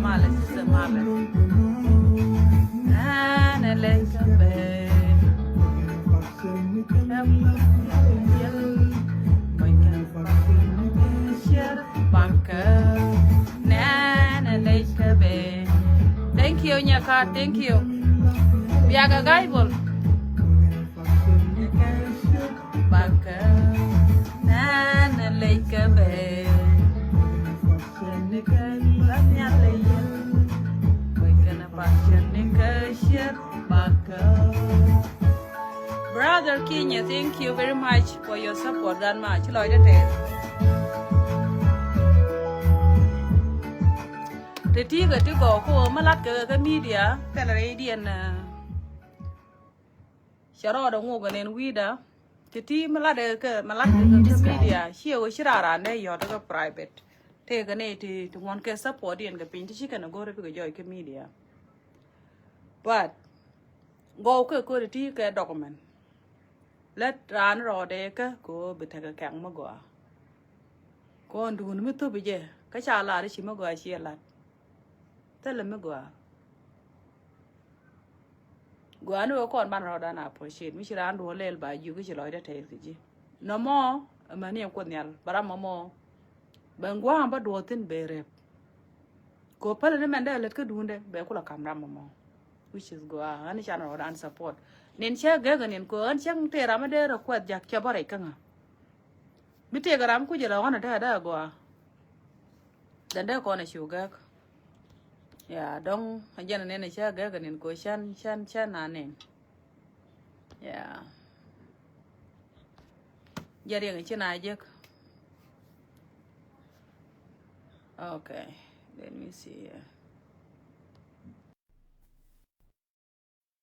male sister male ana leka be Thank you, Nyaka. Thank you. Biaga Gaibol. Baka Nana Lake Bay. Brother Kenya, thank you very much for your support that much. The tiga to go home, Malaka media, Canadian Sharada Wogan and Wida. The team Malaka media, she was Shirara, and they are private. Take an 80 to 1K support and the paint chicken and go to joy media. But go to take a document. Let run Rodeka go betake a camera. Go on to Mutubi, Kachala, Shimago, she a lot. Tell him go. Go on to a corn man and appreciate me. Should undo a little by you, which you like to take. No more, a money of Cornell, but I'm a more. Bangwa, but do a thin bear. Go put him and let go do the Becula Camramamo, which is go on a channel and support. Nincha Gagan and go and young Teramade or quite Jack Chabarekanga. Me take a ram kujala on a tada go. Then they're gonna sugar. Yeah, don't again and share Gagan and go shan name. Yeah. Getting a chin jack. Okay, let me see.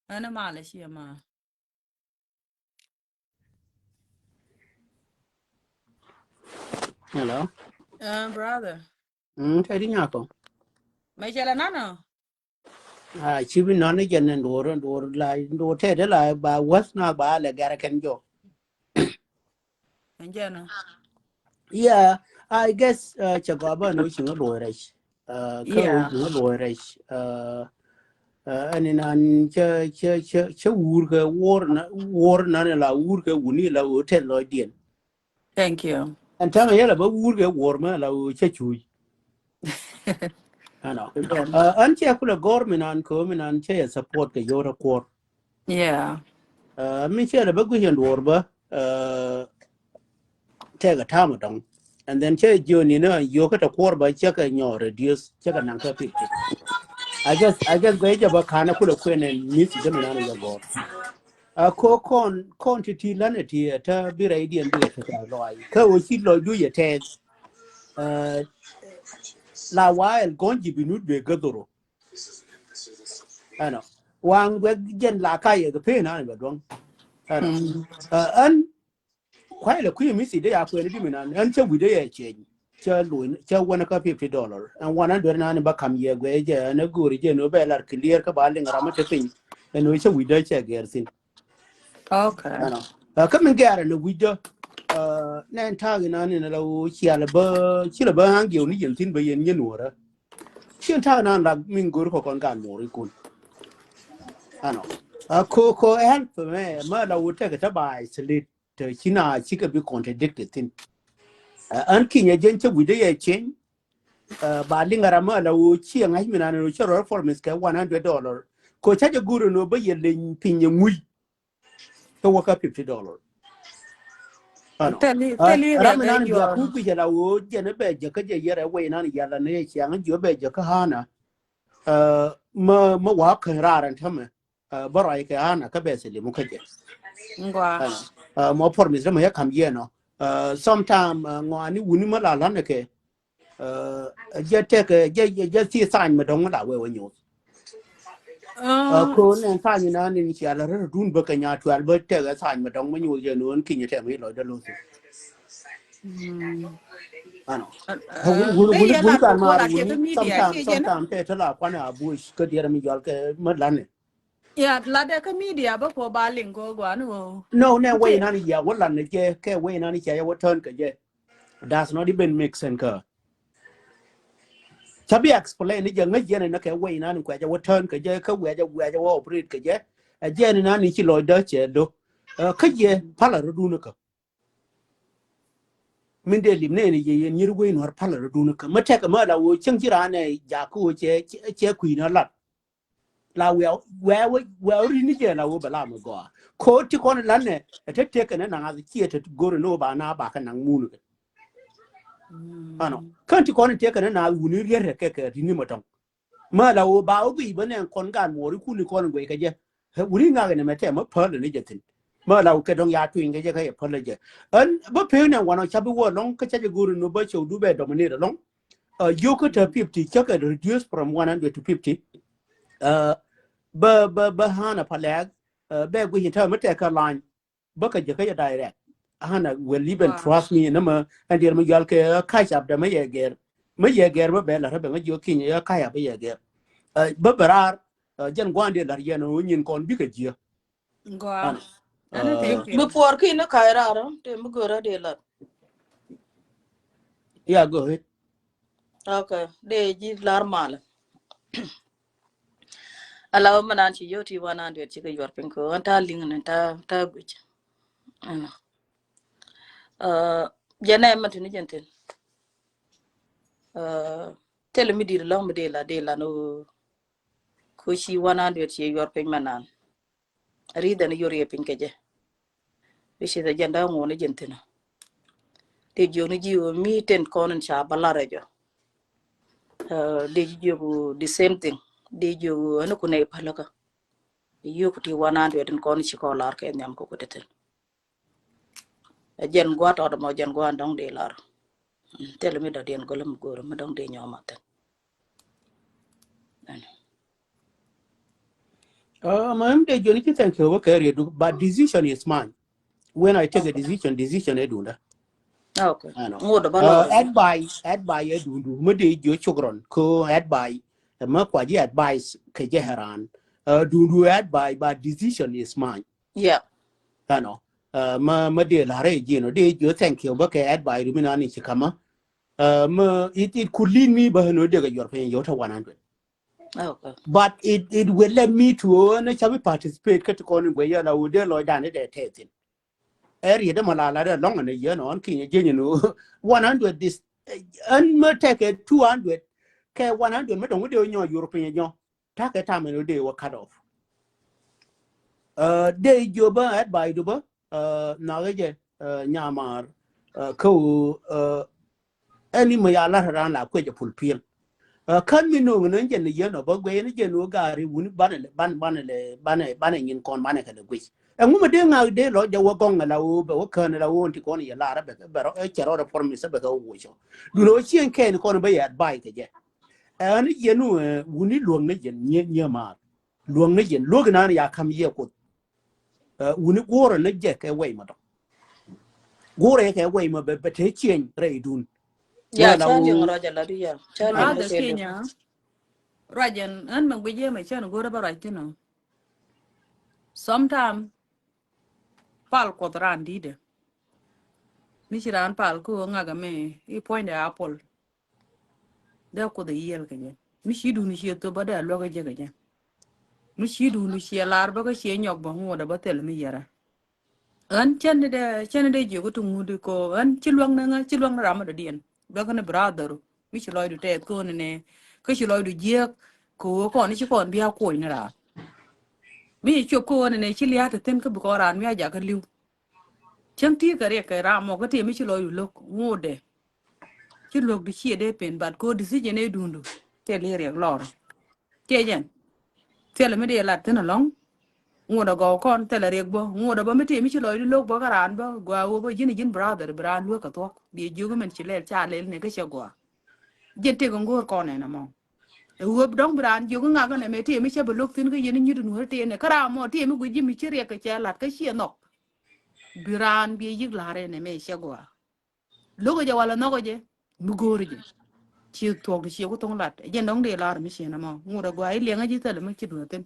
Animalish, yeah, ma. Hello. Brother. Tadi nyako. Majala nano. Chibi nani janen dor la do tede la ba was na ba la gara kan jo. Anjana. Yeah, I guess chagaba no chinga loresh. Ko Yeah. chinga loresh. Anin an cha urga war na la urga uni la hotel lo dien. Thank you. And tama yala ba urga war ma la cha chui. Ano. An cha kula government an ko min an cha support ke yora kor. Yeah. Min cha la ba gu hen war ba take a time dong. And then che journey no yo ka ta kor ba cha ka nyo reduce cha ka nang ka pit. I guess go ja ba kana kula kwen and miss de min an ya go. Ko quantity lanity ta bi radio and bi ta loy. Ka o chi lo du ye te la while gonji binud be gadoro. Ano. Wang we jen la ka ye ga pe na ba dong. Ano. An quite a queer missy day after the women until we day change. Cha one copy $50 and 100 back come year where and a good again no better clear caballing around thing and we shall we do check gersin. Okay. Come and get a widow. Nan target on in a low chillaba angel needle tin by in Yanora. She'll turn on like mean good hook on gun more good. I know. A cocoa and for me, mother would take it by sleep. China, she could be contradicted thing. King a gentle with the change. Baling Arama, chi and I mean, and a for Miss $100. Coach had a good no by your ling pinion we to work up $50. Tell you Ramanan your Yakupija would Jenabed Jakaja year away on Yalanese and Jobe Jakahana. Ma walk rar and Tame. Baraika Anna Cabesili Mukaja. More for Miss Ramaya come here no. Sometime ngani wunimala lanake just take just see sign madong that way when you Kun and sign in an initial rune book and yard to Albert take a sign madong when you know and king you tell me like the Lucy. I know. Sometimes they tell up one bush could hear me Madlane. yeah, Ladeka media before Baling go one. No way in any year. What land care way in any year what turn. That's not even mix and cur. chabi explain ni jeng ngi ne ke way na ni kwa ja return ke je ka we ja operate ke je je ni na ni chi lo da che do ka je pala ru nu ka min de lim ne ni ye ni ru we no pala ru nu ka ma te ka ma la wo ching ji ra ne ja ku che ku na la la we ri ni je la wo ba la ma go ko ti ko na ne te ke na na ji te go no ba na ba ka na mu nu ano kan ti ko ni te ke na wu ni re ke ni ma tong ma la wo ba o bi ba ne kon gan mo ri ku ni kon gwe ka je uri nga ne me te ma pa le ni je tin ma la ke dong ya tu nge je ka ye pa le je an ba pe ne wa no cha bi wo long ka cha je guru no ba chou du be dominate long you could 50 cha ka reduce from 100 to 50 ba hana pa lag be gwe hin ta ma te ka line ba ka je ka ya direct hana will even trust me na ma and der ma gal ke ka cha da ma ye ger ba be la ba ma jo kin ya ka ya ba ye ger ba barar jan gwande lar yano nyin kon bi ka jiya Go. Before kina kaira te mugura de la. yeah go ahead Okay, de ji lar mal. Alaw manan ci yoti 100 ci ga yor pin ko anta ling na ta guj. Ana. Jana matini jenten. Tell me di long de la no ko ci 100 ci yor pin manan. Rida na yor pin keje. Bishi da janda mo na jentena. Te joni ji o mi ten konon cha balara jo. De jogu the same thing de jogu anu kunai palaka yukuti 100 and kon chikolar ke nyam ko kuteten jen gwa to mo jen gwa dong de lar tel mi da den golum goro ma dong de nyomata I'm the journey to thank you okay but decision is mine when I take a decision I do that okay I know ngodo balor add by I do me de jo chogron ko add by ma kwa ji advice ke je haran do add by but decision is mine yeah I know ma de la re ji no de jo thank you okay add by du mina ni chikama it could lead me but no de ga yor pen yo ta 100 okay but it will let me to na chabi participate ka ko ni gwe ya la wo de lo dan de te area de malala de long ne ye no ki je ni no 100 this and me take 200 ke 100 me don de nyo european nyo ta ke ta me no de wo cut off de jo ba at by do ba na ge nyamar ko any me ya la ran la ko je pulpil kan mi no ne je ne ye no ba gwe ne je no gari wuni ban yin kon ban ka de gwe nguma de nga de lo ja wo gong la wo be wo kan la wo ti kon ya la ra be ro e chero ro formi se be go wo cho du lo chien ken kon be ya bai ke je ani ye nu wuni luong ne je nye ma luong ne je lo ga na ya kam ye ko wuni goro ne je ke we ma do goro ke we ma be te chien re dun yeah chali ngora la dia chali Brother ngora Kenya. Rajan, and Maguija, my channel, go to right, you know. Sometime, Pal Quadran did. Mishiran Pal, go ngagame, he point the apple. There could the yell again. Mishidu Nishi to Bada Loga Jagaja. Mishidu Nishi a larva, she and your bong, about tell me yara. And Chanade, you go to Mudico, and Chilwang Ramadadian. Bagan a brother, Michel to take Conne, Cushiloid to jerk, co on, she can't be a coin. Me chụp cô này chỉ lihat tem cái bữa ran me aja cái liu chẳng tiếc cái ram một cái tem chỉ lôi lúc ngô de chỉ lúc đi chia de pen bát cô đi gì này đun đu cái lì riêng lor cái gì cái là mấy đứa lát thế nào long ngô đó gò con cái là riêng bo ngô đó bao mấy tem chỉ lôi lúc bao cái ran bao gua bao bao jin brother luôn cái thuốc đi chú cái mình chỉ lấy cha lấy này cái sao gua jin te con gua con này nè mong Whoop don't brand you ngag na me te me che look tin ga yin nyu nu te ne kara mo te me guji mi chire ka che lat ka chi no biran bi yig lare ne me che gwa logo ja wala no go je mu gori je chi to ga chi ko tong lat je ndong de lar mi che na mo ngu da gwa ile nga ji tele me chi du ten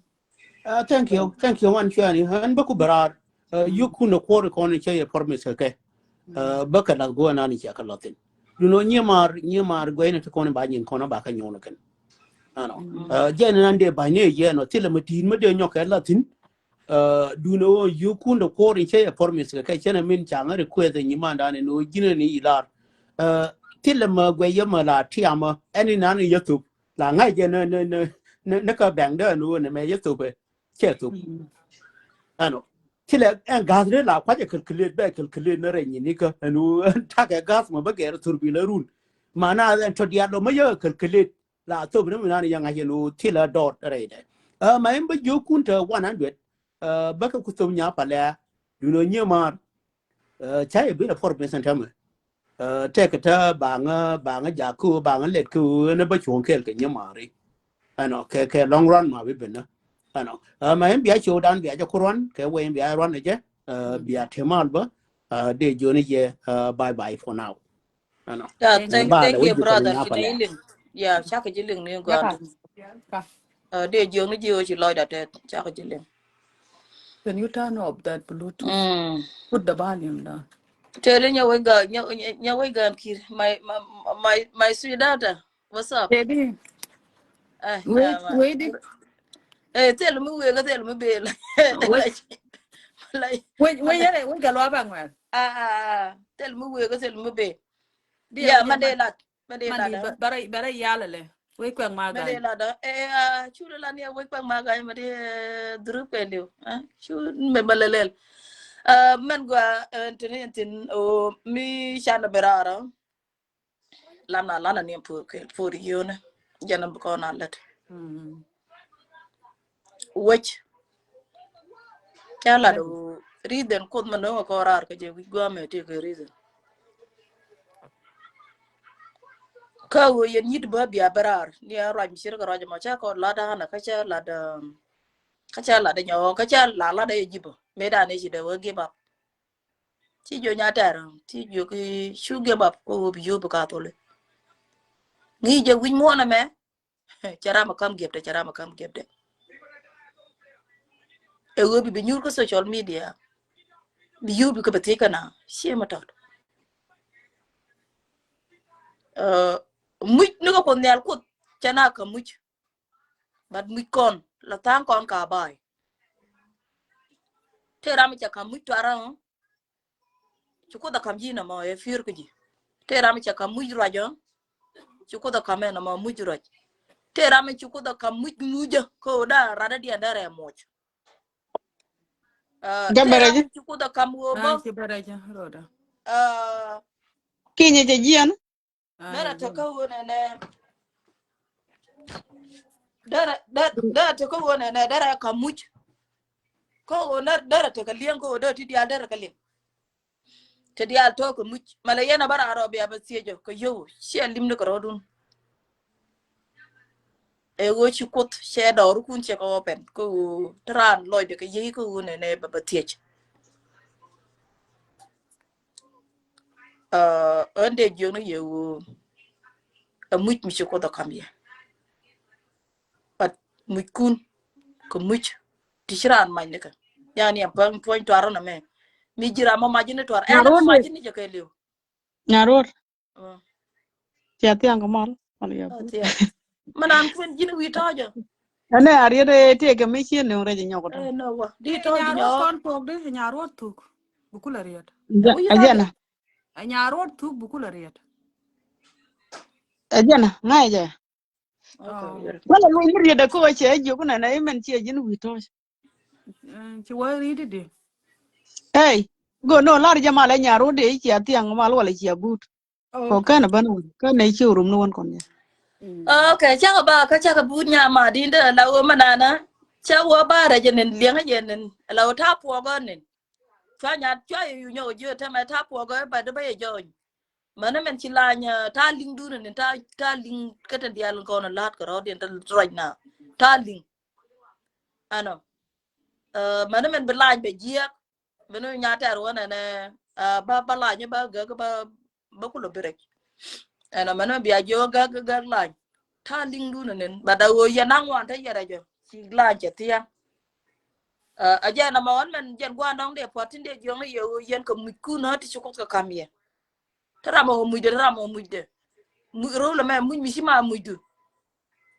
thank you man chani han ba ku barar you ku no ko ko ne che promise ke ba ka la go na ni cha ka lotin du no nye mar gwe ne to ko ne ba nyin ko na ba ka nyono ken ano Mm. je ne nan de ba ne ye no tile matin ma de nyoka la tin du no yu kun do ko rin che formis ka che ne min changa re ko de nyima da ne no gine ni ilar tile ma gwe ye ma la tiama ani nan youtube la ngai je ne ka bang de no ne me youtube che tu ano tile en gazre la kwa je calculate ba calculate na re ni ka no ta ka gas ma ba ke tur bi la run mana en to dia do ma ye calculate la to bi na ni yang a no tile dot re de ma em ba yo kun ta 100 ba ka ku to nya pa la du no nye ma cha ye bi na for percent am te ka ta ba nga ja ku ba nga let ku na ba chuon ke ke nye ma ri ano ke long run ma bi ben na ano ma em bia chu dan bia cho kuron ke we bia run je bia temal ba de jo ni je bye bye for now ano Yeah, thank you ba da thank we you, ju ko brother. nya pa Chine la iling. Yeah, chaka jiling ni ya gand. ka ka De jong ni jiyo chi loy da tet. Chaka jiling. can you turn off that bluetooth Mm. put the volume down Tell nya we ga nya we gan kir. My sweet daughter. What's up? baby Yeah, wait ma. wait it. Tell me we ga tell me bel. Wait Like wait yare wait ga lo ba ngwan tell me we ga tell me bel. dia Yeah, waje man Made man di lad. bara yala le wait kwa Made magan lada chula la ni we pang maga made drup endio chu me balelel men gwa tin o mi shana berara lana lana ni pour yone jana ko na let wech kala do riden kod man no ko rar ke je wi gwa me te ke riden ka wo yen yid ba bia berar ni ra mi shir ka ra ma cha ko lada na ka cha lada nyo ka cha la da jibo me da ne shi da wo give up ti jo nya tar ti jo ki shu give up ko bi jo ka to le ngi je win mo na me chara ma kam gep de e wo bi nyur ko social media bi yu bi ko beti kana shi ma tot muj no ko nyal ko chana ka muj bad muj kon la tan kon ka bai te ram cha ka muj to ara chu ko da kam ji na mo e fir ko ji te ram cha ka muj rajo chu ko da kam na mo muj raj te ram chu ko da kam muj muja ko da rada dia dare mo te ram Jambere chu ko da kam wo bo ai ki bara ja roda kinye je jian dara ai ta go ka wo ne dara ta ka wo ne dara ka muj ko wo na dara ta ka liyan ko da ti dia dara ka liyan te dia to ko muj mala yana bara arabiya ba siejo ko yo shi limni ko rodun e wo chi kot she da ru kun che ko open ko tran loy de ka yi ko ne ba tiech ande jonu ye wo muj mi chi ko da kamye pat muj kun ko muj ti shiran man ne ka yani am pan point to arona me mi jira ma majini to ana ma nyarode majini je ke lew nyarod tiati ang kamal wala ya bu tiya manan kun jini wi tajo ane ariere te ke me chien ne reje nyokoto no wa di e to nyarot nyo kon pok de nyarot tuk bukula riet wi tajo ajana a nyarot tuk bukula riet ajana ngai je okay oh wala lu ni de ko che ju kuna na men che jin wi to ci wa ridi di hey go no lar jama le nyarode tiati ang kamal wala chi but ko okay kana ban ka ne chi rum no won kon ya okay cha ba ka cha ka bunya ma di nda la o manana cha wa ba ra jenen liang jenen la o ta po go nen cha nya cha yu nyo je ta ma ta po go ba de ba ye jo mana men ci la nya ta ling du nen ta ling ka ta dial ko na lat ko ro den ta roj na ta ling ano mana men be laaj be jiak beno nyata ro na ne ba laaj ba ga ba ku lo berek ana mana bi ajo ga laaj ta ling du nen ba da wo ya nang wan ta ya ra jo si laaj je tia aja na ma on men jen gwa ndong de potin de jong ye yen ko mi ku na ti ko ka kamye Ramo mujde ro la me mi shima mujdu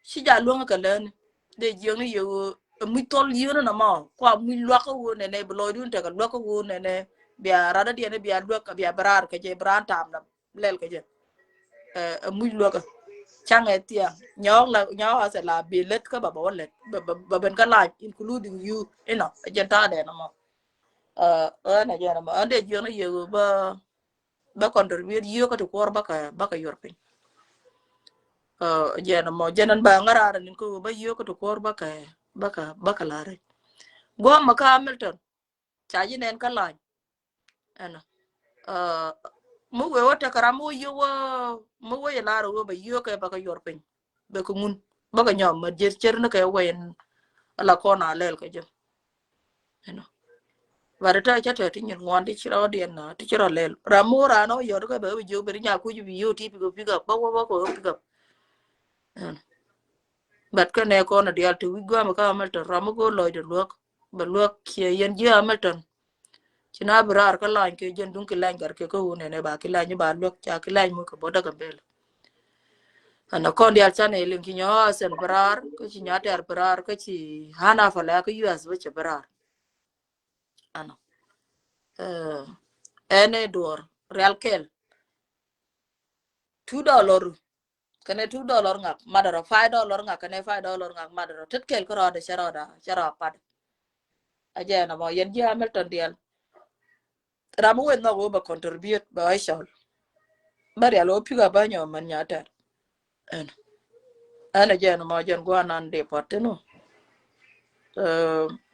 shi ja luonga ka len de jeng ni yo mi tol yo na ma kwa mi lwa ka wo ne ne blo dun te ka lwa ka wo ne bia rada de ne bia lwa ka bia brar ka je bran tam na lel ka je mi lwa ka chang etia nyong ha se la bi let ka ba let ba ben ka la including you agenda de na ma na je na ma ande jeng ni yo ba contribute yo ka to kor ba ka yor jena mo jenan ba ngara nin ko ba yo ko to kor baka lare go maka Hamilton chaji nen kala ana mo we wata karamo yo mo we laro ba yo ka baka yorpin be ko mun baka nyom ma jer cer na ka wen ala kona lel ka jëm ana warata chata tin nyen ngondi chiro den na ti chiro lel ramura no yo ka ba yo be nya ku ju yo ti piga ba ko piga bat ka ne ko na dial tu gwa ma ka Hamilton ramu go loy de luok ba luok ke yen je Hamilton china brar ka lan ke jen dun ke lan gar ke ko ne ba ke lan ba luok cha ke lan mu ko boda ga bel ana kon dial chane lin ki nyo sen brar ko chi nya ter brar ko chi hana fa la ko US ba che brar ana ene dor real kel $2 kane $2 ngak madara $5 ngak kane $5 ngak madara tet kel ko rada chara pad aja na mo yen je Hamilton dial ramu wen no go ba contribute ba aisha bari alo piga ba nyo man nyata en ana je no mo jen go nan de poteno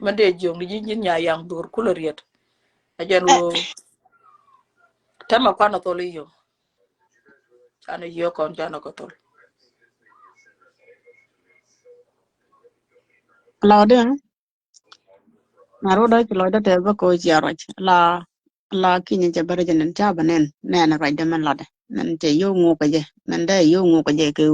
man de jong ni jin nya yang dur kuloriet ajen wo tema kwa no toli yo ana yo kon jana ko tol la de na ro da lo da te ba ko ji ara la ki ni je bare jen ta ba nen na ra de man la de nan te yo ngo ka je nan da yo ngo ka je ke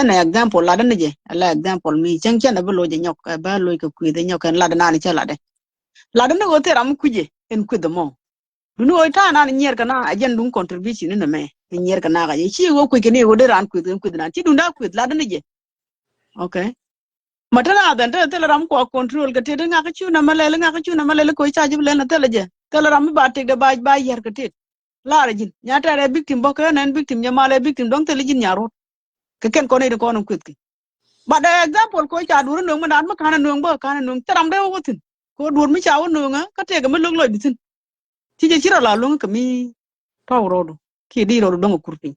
na example la de ne je la example mi chen chen ba lo je nyok ba lo ko ku de nyok la de na ni che la de ne go te ram ku je en ku de mo dunu o ta na nyer kana ajen dun contribution ne me nyer kana ga chi go ku ke ne go de ran ku de na chi dun da ku la de ne je okay matana dan te ram ko control ke te nga ka chu na malele ko cha jib le na tele je tele ram ba te de ba yer ke te la ra jin nya ta re victim bo ke nan victim nya male victim dong tele jin nyaro ke ken ko ne ko non kwet ki ba da example ko cha duru no man ma kana no ba kana no taram de wo tin ko dur mi cha wo no nga ka te ga ma log lo ditin ti je chira la lo ka mi taw rodo ki di rodo dong kurpi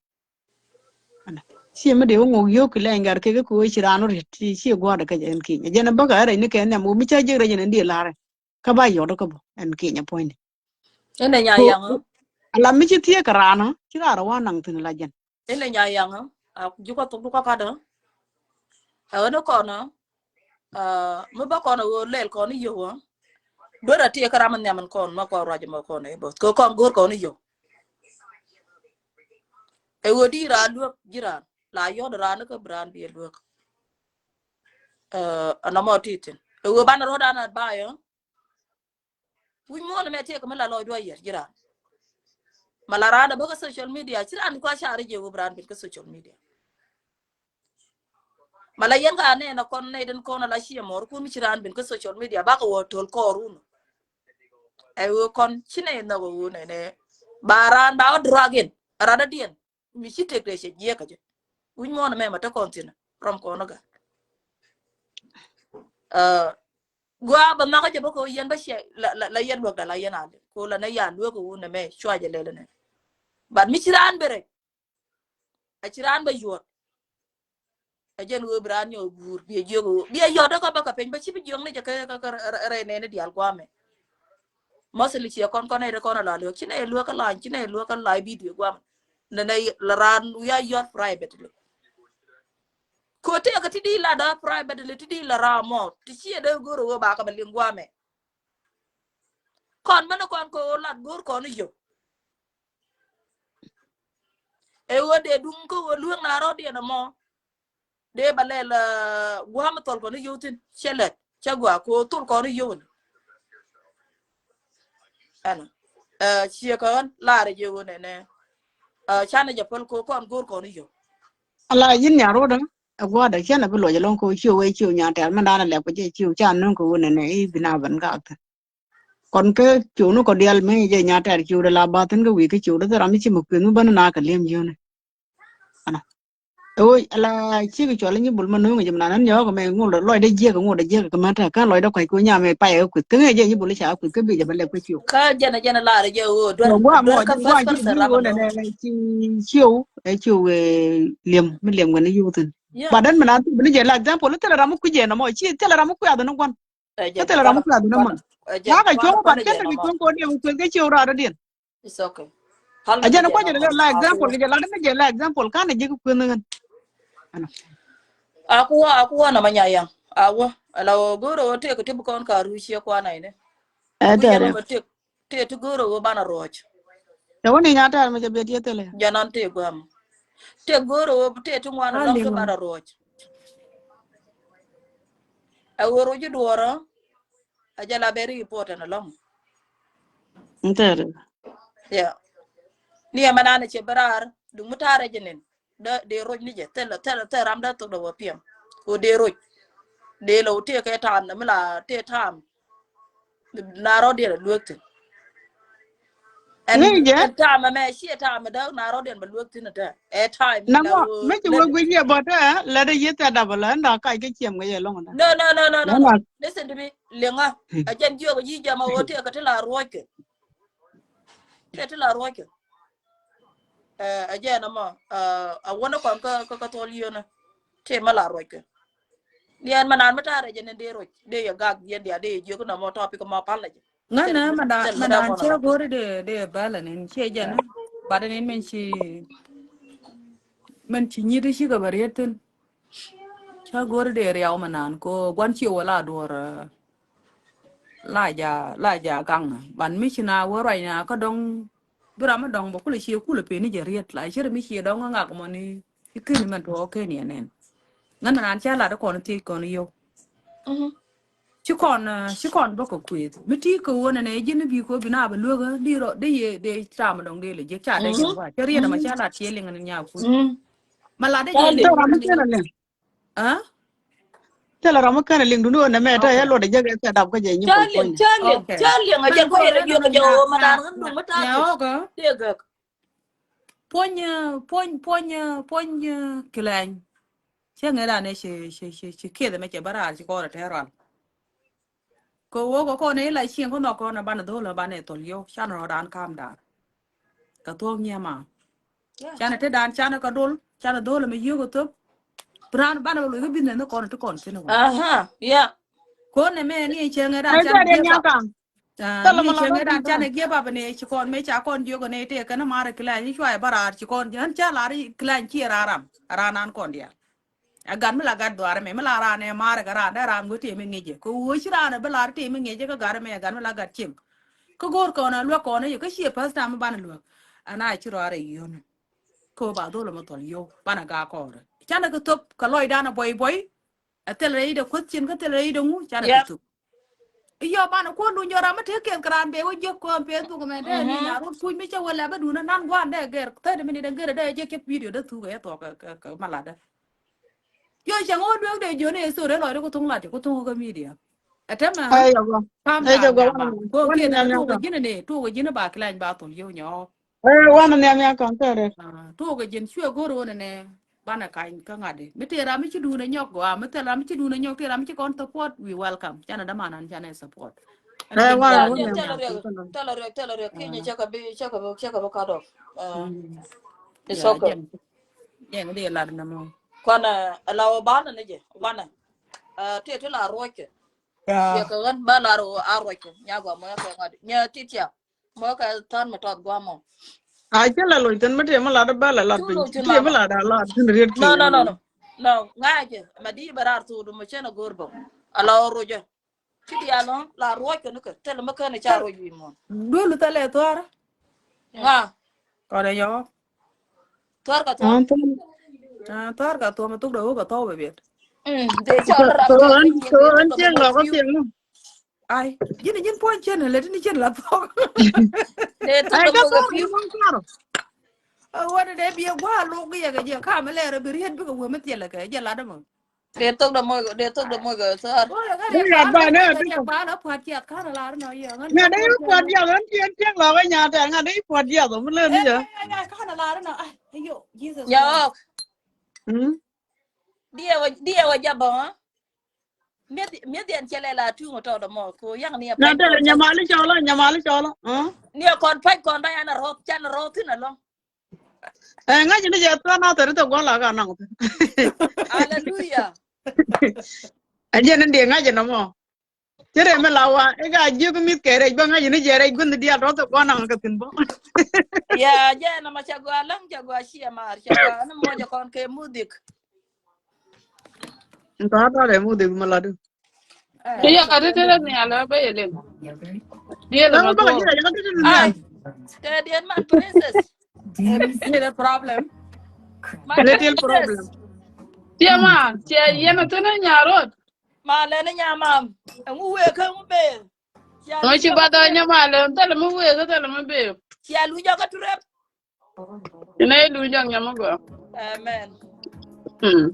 ana si me de ngo yo ki le ngar ke ko chira no ri ti si gwa da ka jen ki je na ba ga re ni ke na mo mi cha je re ne ndi la re ka ba yo do ko bo en ki nya point ene nya ko yang ala mi chi tie ka rana chira ra wa nang tin la jen ene nya yang ju ko to ko ka da no ko no mo ba ko no lel ko ni yo do ra tie kara man nyaman kon ma ko raje ma ko ne bo ko kon gor ko ni yo e wodi ra luok jiran la yo ra no ko bran bi luok ana mo titin e wo ban ro da na ba yo wi mo na me tie ko la lo do yer jiran mala ra da ba ko social media jiran ko sha je wo bran bi ko social media mala yenga ne na kon ne den ko na la shi mo ko mi jiran bin ko social media ba ko wo tol ko run e wo kon chine na wo ne baran ba dragon ra da dien mi ci tek de je ka je wi mo na me mata kontina from ko no ga gwa ba ma ko ko yen ba she la yen wak da la yen ande ko la na ya lu ko na me shwa je le ne ba mi ciran bere a ciran ba yo a jen wo bran yo gur bi jogo bi yo da ko ba ka pen ba ci bi jong ne je ka re ne di al kwa me mosli ci kon kon ne ko na la lu ci ne lu ka la ci ne lu ka la video gwa na la ran ya yo private ko te ka ti di la da private le ti di la ra mo ti ci de goro wo ba ka ba lingwa me kon mana kon ko lat gor kon yo e wo de dum ko wo luang na ro de na mo de balel gwa ma tol kon yo tin chelet cha gwa ko tul kon yo ana chi kon la re yo ne ne chana japon ko kon gor ko ni yo ala yin ya ro da agwa da chen na bu lo ya long ko chiu we chiu nya ta man da na le ko je chiu chan nun ko ne ne i bina ban ga ta kon ke chiu no ko dial me je nya ta chiu da la ba tin ga wi ke chiu da ra mi chi mu ku nu ban na ka lem yo ne ana ôi là chỉ cái chỗ là như bún mà nướng mà chừng nào nó nhớ của mẹ ngủ được lòi đây dưa của ngủ đây dưa cái mà ta cái lòi đó quậy của nhà mẹ bay ở quậy cái này như bún lấy cháo quậy cái bây giờ mình làm cái chiều ka jana la re yo rồi qua dwar mua ka qua first chỉ person như ra cái này no này chiều cái chiều liềm mình liềm cái này yêu tin yeah bà đến mình ăn mình giờ là example nó là ramu cái gì nó mà chỉ là ramu cái đó nó quan je cái là ramu cái đó nó mà je nó cái chỗ kwana bạn cái je no cái mo chỗ có điều cái chiều ra đó điên it's okay hal à me giờ nó je qua no giờ mo là example cái giờ là nó giờ là example cái này chỉ cái quyền nữa aku na manya yang awo ala goro te ko tibu kon ka rushi kwa na ne à ku thế jana đấy ma te tu goro bana roch đâu này nhà ta màจะเบียดเยอะเลย janan te gwam te goro te tu ngwana long to Alingo. bana roch aworo ju duoro ajala beri report na long Entere. ya ni amana che barar du mutare jenen de roj ni je tel ram da to do piem ko de roj de lo te ke tam na mala te tam na ro de luokte Ngi je and time ma she time da na ro de luokte na ta e time ni la nango wo me ju le wo gwi ye boda la de yeta da bala na kai ke chem ga ye long da. no Na na. listen to me lenga a jen jo ji jama wo te ka te la roke te la roke a jen ma a wona kon ka to liyo na te ma la roke lian manan matare jenen de roj de ya gag yen dia de jo na mo topic ma pala je Ngana tel da madan ngona che long gore de balan en che jana. Badan en men chi nyiri shi ga barietin. Cha gore de riaw manan ko gwan chi wala dor la ja gang. Ban mi china wo rai na ka dong bra ma dong bo kule chi kule pe ni je riet la chere mi chi dong nga ko ni ikini man to okay ni nen. Ngana nan cha la da kon ti kon yo. Chứ còn bác có quê mới tí cơ này dân bị có bị nào bị lừa đi rồi để trả mà đồng đi là giết trả đây chẳng qua cho riêng mà trả là chia liền anh nhà quê mà là đấy chali liền To cái ra mu này kana le. à Te la ra mu kana le ndu na me ta ya okay lo de je ga da ko je nyi ko ko ni. okay nga jen bên ko cô ere đấy jo là jo manan nhà ndu nhà matake ok de gak pon cái này chứ người ta này chỉ kia thì mấy cái bara chỉ có là thế rồi cô này lại chiên có nó con là bạn đó là bạn này tổ liêu cha nó đàn cam đã cả tuông nha mà cha này thế đàn cha nó có đôi cha nó đôi là mấy yêu của tôi Bran ban lo cái bin nó còn to còn thế nào aha ya con này mẹ ni chơi người đàn Ai cha ta này de kia nya bắp ka. Ta la ni mala chơi do người ti đàn cha ta. này kia bắp này chỉ con mấy cha con yêu cái này thì cái nó mà cái này như vậy bara chỉ con hắn cha là đi cái này chia ra ram ra nan con dia agan mala gad doar me mala ra ne mar ga ra da ram go ti me ngeje ko wo shi ra ne bala ti me ngeje ka gar me agan mala gad chim ko gor ko na lo ko na yo ka shi pas ta me ban lo ana chi ro ara yo ko ba do lo mo tol yo bana ga ko re cha na ko top ka loy dana boy boy atel rei de ko chin ka tel rei de ngu cha na ko ya top yo bana ko du nyora ma te ken kran be wo jo ko pe tu ko me de ni na ru pu mi cha wala ba du na nan gwan de ger ta de mi de ger de je ke video de tu ga to ka mala da yo cha ngo du de jo ne so re lo de ko tung la de ko tung ko media atama Ai ya go. calm Ai ja down go ya wana ba ko wana ke nya na nya tu ka. ga jina ne tu ga jina ba klan ba to yo nyo Ai wana nya ka ta re. tu ga jin chue go ro ne bana kai ka ngade mi te ra mi chi du ne nyok go mi te ra mi chi du ne nyok te ra mi chi kon support we welcome chana da manan chana support ana Ai jen wana jam ya ni ya na wana. nya ku tell her ke ni chaka be ka do it's ya okay jen de la na mo kwana alawa bana ne je bana te la roke ya ya ka gan ba la ro a roke nya go mo ka ngadi nya titia mo ka tan ma tot gwa mo Ai ke la lo ten me te ma la da ba la la pin. chulo chun Ti me mama la da la tin ri ki no nya no no mo. no no ngaje madi barar tu do mo chena gorbo alawa roje kiti ya no la roke no ka tel ma ka ne cha roje mo dulu tale tor nga ko de yo tor ka to An to tor ka to ma tu do ko to be bet de cha ram ga ke nyin de to an do che mo lo ko fiu ti no. ai jin point chen le ni chen la to de to Ai do ka mo to ga ri fiu mo ka ro. What did they be a while look here? Come a letter, be here because women tell like a ladder. Để tôi được môi sơ. Well, I got Ni a ya ba ne car, ti ko. a car up what you can't allow no young and Na young. dai po dia ran ti lo ga nya ta nga dai po dia do mu le ni ja. I can't allow no. Yo, Jesus. Yo, Hmm. dia wa bông. Miết điện chơi là thu một trò đó mà cô yang nia Na phải ta le còn nya phải ma li cho lo. nia còn phải còn đây anh rốt chân rốt thế nào luôn. Nga ji ni ja ta na ta to go la ga na. Hallelujah. A je nan de nga je no mo. Tere me la wa e ga ji ko mit ke re ba nga ji ni je re gun dia ro to go na ka tin bo. Ya, je na ma chagua lang chagua shia mar chagua na mo ja kon ke mudik. Ta ta le mu de ma la du. Hey, Iya kari tere ni ala ba yele. Dia le Na ba ga ji mato. ga ti ni ya. Te dien man princess. see the problem. Man Little problem. princess. Dia ma, dia yena tene nyarot. Ma le na nyamam. Ngu we ka ngu be. Chia Mo lu chi jo ka bada turep. nyama le tele mo we ga tele mo be. Chia lu jo ka turep. Ina lu jang nyama go. Amen. Hmm.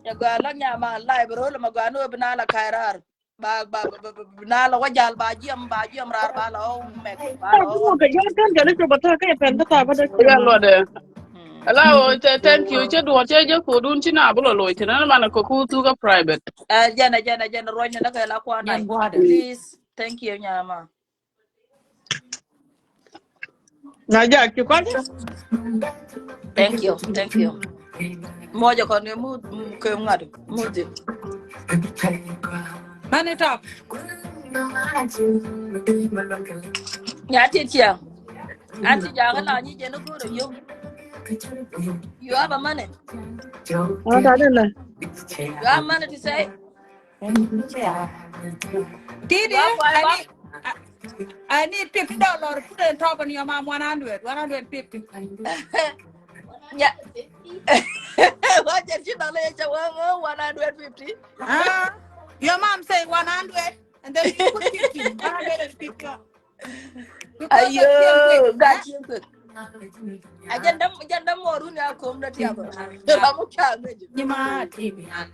Ya gua lang nyama lai bro la ma gua no bina la kairar. Ba bina la wajal ba jiam rar ba la o mek ba la Mo o. ga ja kan ga ni ko ba ta ka pen ta ba da Ya lo de. Hmm. Ala o thank you che do che je ko dun china bulo lo tina mana ko ku tu ga private. Jana roy na ka la kwa nai. Yan water. Please. Thank you nyama. na ja ki ko Thank you. Thank you. Mo jo kon mu ke ngadu. Mudik. Man it up. Ya ti chiang. Anti jangan la ni je no go yo. You have a money. a da da la You have money to say. Didi, You have five. I need $50. Put it on top of your mom 150. Yeah. What did you know? Later, 150. Your mom say 100 and then you put 50. 150. Because Ayo, that's still quick. got you good. I just don't more room. I come to the other. I'm okay. Nhưng mà tìm nhạt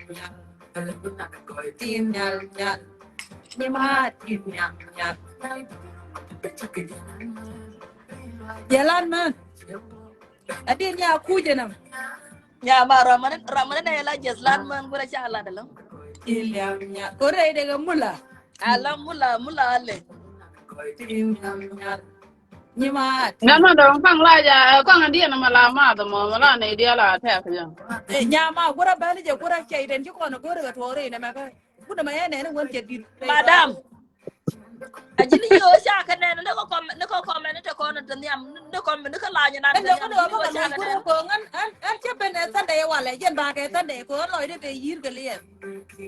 nhưng mà tìm nhạt giờ lan mà ở đi nhà khu gì nào Yeah, but Ramadan này just land man gura cha Allah dalam. tìm nhạt có đây đây cái mula Allah mula ale. tìm nhạt nhưng mà Ngama do kang la ja kang dia na mala ma do mo mala ne dia la ta ka ja. nhà mà có ra bán đi có ra chạy đến chứ còn có được thổi này mà cái cũng mà em này nó vẫn chạy đi Madam, ajini yo sha ka ne no ko comment to ko no nyam no comment no ka la nya nan em đâu có được mà lùi cũng có anh chấp bên thân đây qua lại dân ba cái thân đây có lòi đi về yên cái liền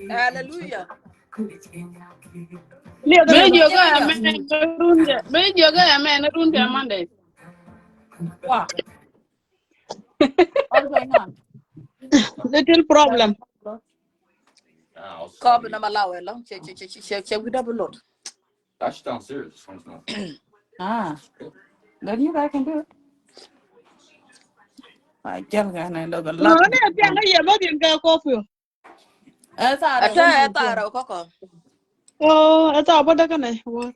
Hallelujah. le da Me la jo ga me run de. Me jo ga me na run de mande. wow what's going on little problem Ko na malawe lo che guda bulot. That's downstairs. This one's not. then you guys can do it I just cái này đâu có no lắc ne ti nga ye ma din ga ko fu sao đâu Ata ra ko ko. o ta ba da ka ne wa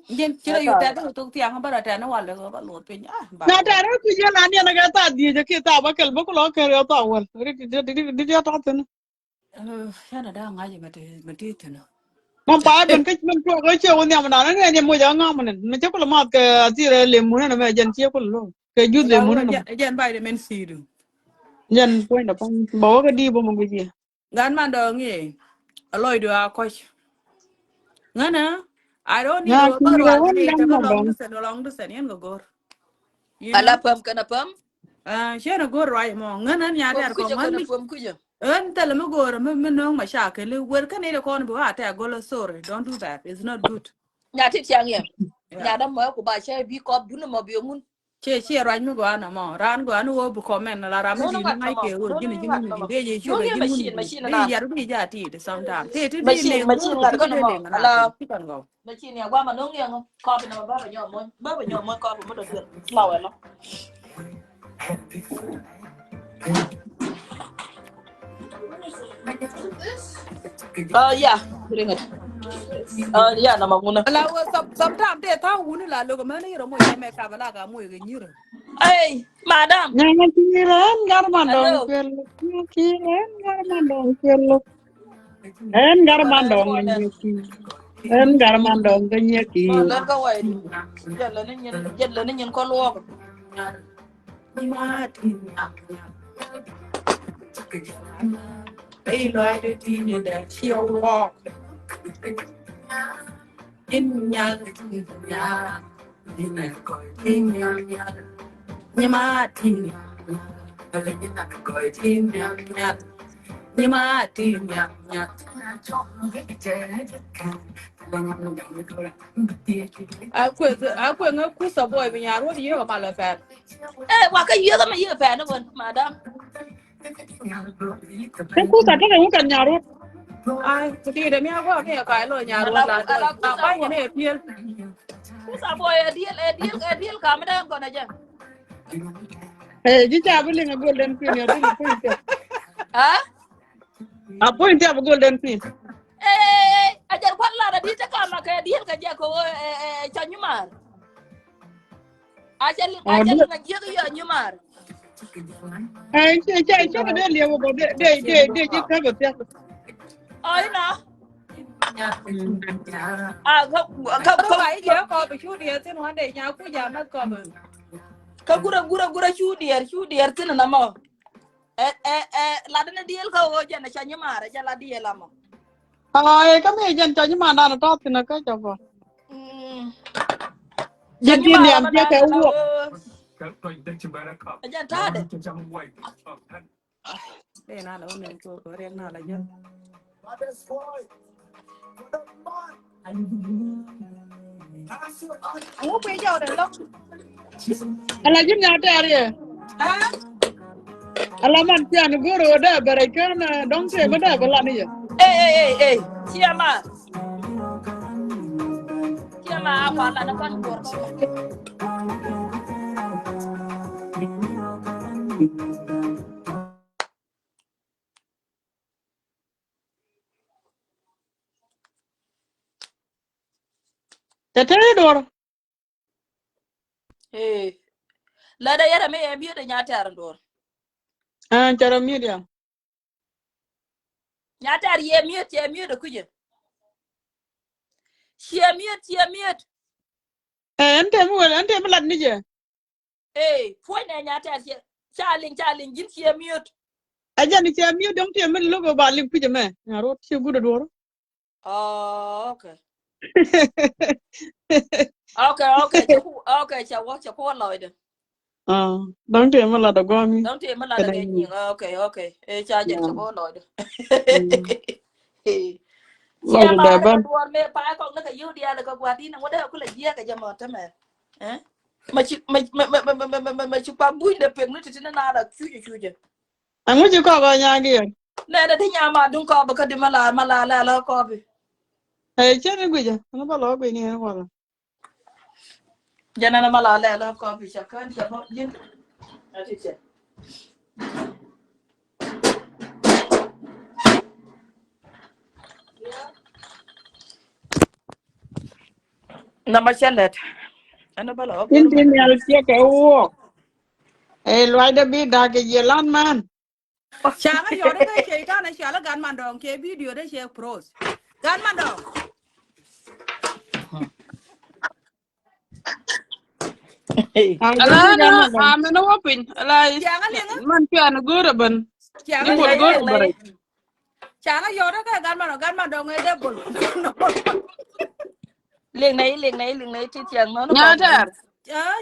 nhưng chỉ là yêu tên tôi tiếng không bao giờ tên nó hoàn được bạn lột pin bà na ta ra ku je la ni na ga ta di je ke ta ba kel ba ko lo ke yo ta wal di ya ta tin cái này đang ngay gì mà đi thế nào man pa ben ke man ko ko che won ya ma na ne mo ja nga man me che ko ma ke ti re le mu na me jan che ko lo ke ju le mu na dân bay để men xì được jan ko na pa bo ga di bo mo ge gan man đồ nghe lôi được à coi nghe nè I don't need na to ki go ga to won the dang take ma a dong long distance yên go you Ala know pam kana pam. she nó go right mo nghe nè nhà Pam đây ku có je ngon kana mi pam ku je. انت لما go من نوم مشاكل وين كان يدا كون بوا تا go sorry don't do that it's not good Nya ti tiang ye. yeah Nya da mo ku ba che bi ko bu no mo bi mun. Che right nu go na mo ran go anu wo bu comment la ram No, no, di na what, no ngai ke more. wo No, jini no, jini what, ni no di more. be je No, shure yeah, jini ni machine, be nan. ya ru bi ja ti de sometime te te bi le Machine, dur ku ngad ti ko de no le more. ngana to Ala, ti kan go machine ya gwa ma no ngi ko na ba ba nyo mo ko mo do dir. Flower lo. Yeah, bring it. Yeah, na maguna. ala wo sometime te ta wu ni la lo go ma ni ro mo ye me ka bala ga mo ye ni ro Hey, madam. Nyanyakiren garmandong Hello. kwelo. Nyanyakiren garmandong kwelo. En Wala garmandong mo na. nyaki. En garmandong nyaki. Mo ler ka wai di. Jella ni nyen ko lo. ni ma ti ai lo ai de ti ni de chi o walk in nya nya ni na ko ti nya nya ni ma ti ale ni na ko ti nya nya ni ma ti nya nya akwe nga ku sa boy bi nya ro di yo ma la fa Wa ka yega ma yega fa na won, madam. Ku sa ta ku kan nyarut. ai ti de mi agwa ke ka lo nya ro la do Ala na ba nya ne piel kusa boy deal ka ma dan ko na ja. Eh ji cha bu linga golden queen ya dil point. Ha? A point ya golden queen. Ajar kwalla da di ta ka ma ka deal ka ja ko chanyumar. Ah du. Ajali na je yo nyumar. Che de lewo go de ji ka ba ya. Oh, ina. Mm. do ba je ko bi chu di tin wa de nya ku ja ma ko ba Ka gura chu dier tin na mo. La da deal ka o ja na chanyumar ja la deal la mo. Ai ka me jan cha ni ma na ta tin ka cha ba. Jen tin Chanyumar yam ma che ka dan na wo. ajan ta de. de na no ne ko re na la je wo pe jo de lo Ala jin ya ta re. ha Ala man ti an goro da bare kan dong te ma da bala ni ya. Chiama. Chiama kwa la na kan gor ka ko. Te te dor. La da yara me biyo da nyata yaran dor. Ah cara media. Nyata ye miyo da kuje. Ye miyo. Ente mu lad ni je. Foi na nyata ye. Chaling gin ye miyo. Aja ni che mi dong te mu logo ba lim pije me. Ngaro che gudo dor. Oh, okay. Okay, chawo loide. Ah, dong te mu lad go mi. Don't tell me la da Kana ganyi. ni. Okay. Cha jen Ya. chawo loide. Chia Lodo da ma da ka ban. duwar me pa ko na ka yudi ya da ka gwadi na wada kula jiya ka jama ta me. Eh? Ma ci pa buin da pek nuti na da chuje. Angu ji ko ba nyaagi. Na da tinya ma dun ko ba ka di mala la ko bi. Eh che ni guje. Ana ba lo be ni ha wala. Jana na mala la ko bi shakan ta ba jin. Ati ce. Na ma chalet. Ana ba lo gor ma Intin na. yal che ka wo. Eh lo da bi da ke ye lan man. Shana yore ke shaitan na shala gan mandong ke video de she pros. Gan mandong. Ah Ala gori ga na man dong. amena wapin. Ala Shana linga. man pian gura ban. Ni Shana Leng bol lay linga. gura leng lay. bare. Shana yore ke gan mandong e de bol. Leng lay ti tiang no ko bi. Nyatar.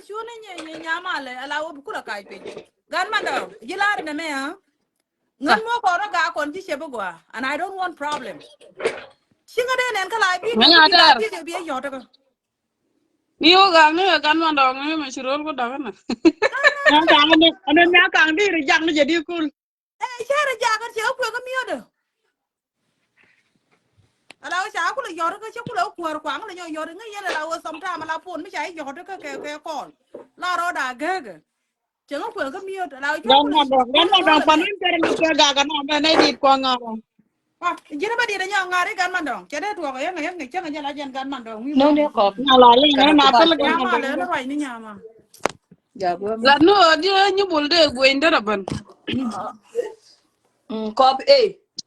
Shuni nye nyamale ala wo bukula kai pe. Gan mandong. Jilare na me ha. Sa. Ngan mo ko ra ga kon ti shebe gwa and I don't want problem. Singa de nen kala video ku jila Nyatar. video bi yoto ko. Ni o gang ni kan man dong ni ma shirol ko daga na. Nya kang ane nya kang di rejak na jadi kul. Chere jagan che ko ga miodo. Ala cha ko le yor ka che ko le ko kwang le yor ngi yele la wo som ta ma la pon mi chai yor ka ke kon. La ro da ge. Che ko ga miodo la cha ko le Gan man dong panin kere lu ke ga kan ame na dit ko ngaro. ah jina ba di da nya ngari gan man dong. Che de to ga yang ngi che ga la jan gan man dong mi No mo. ne ko Na la le kana na ko ba pel ko gan Ya man ma le dong. na roi ni nya ma. ja go mi La no di ni bulde go indara ban. ko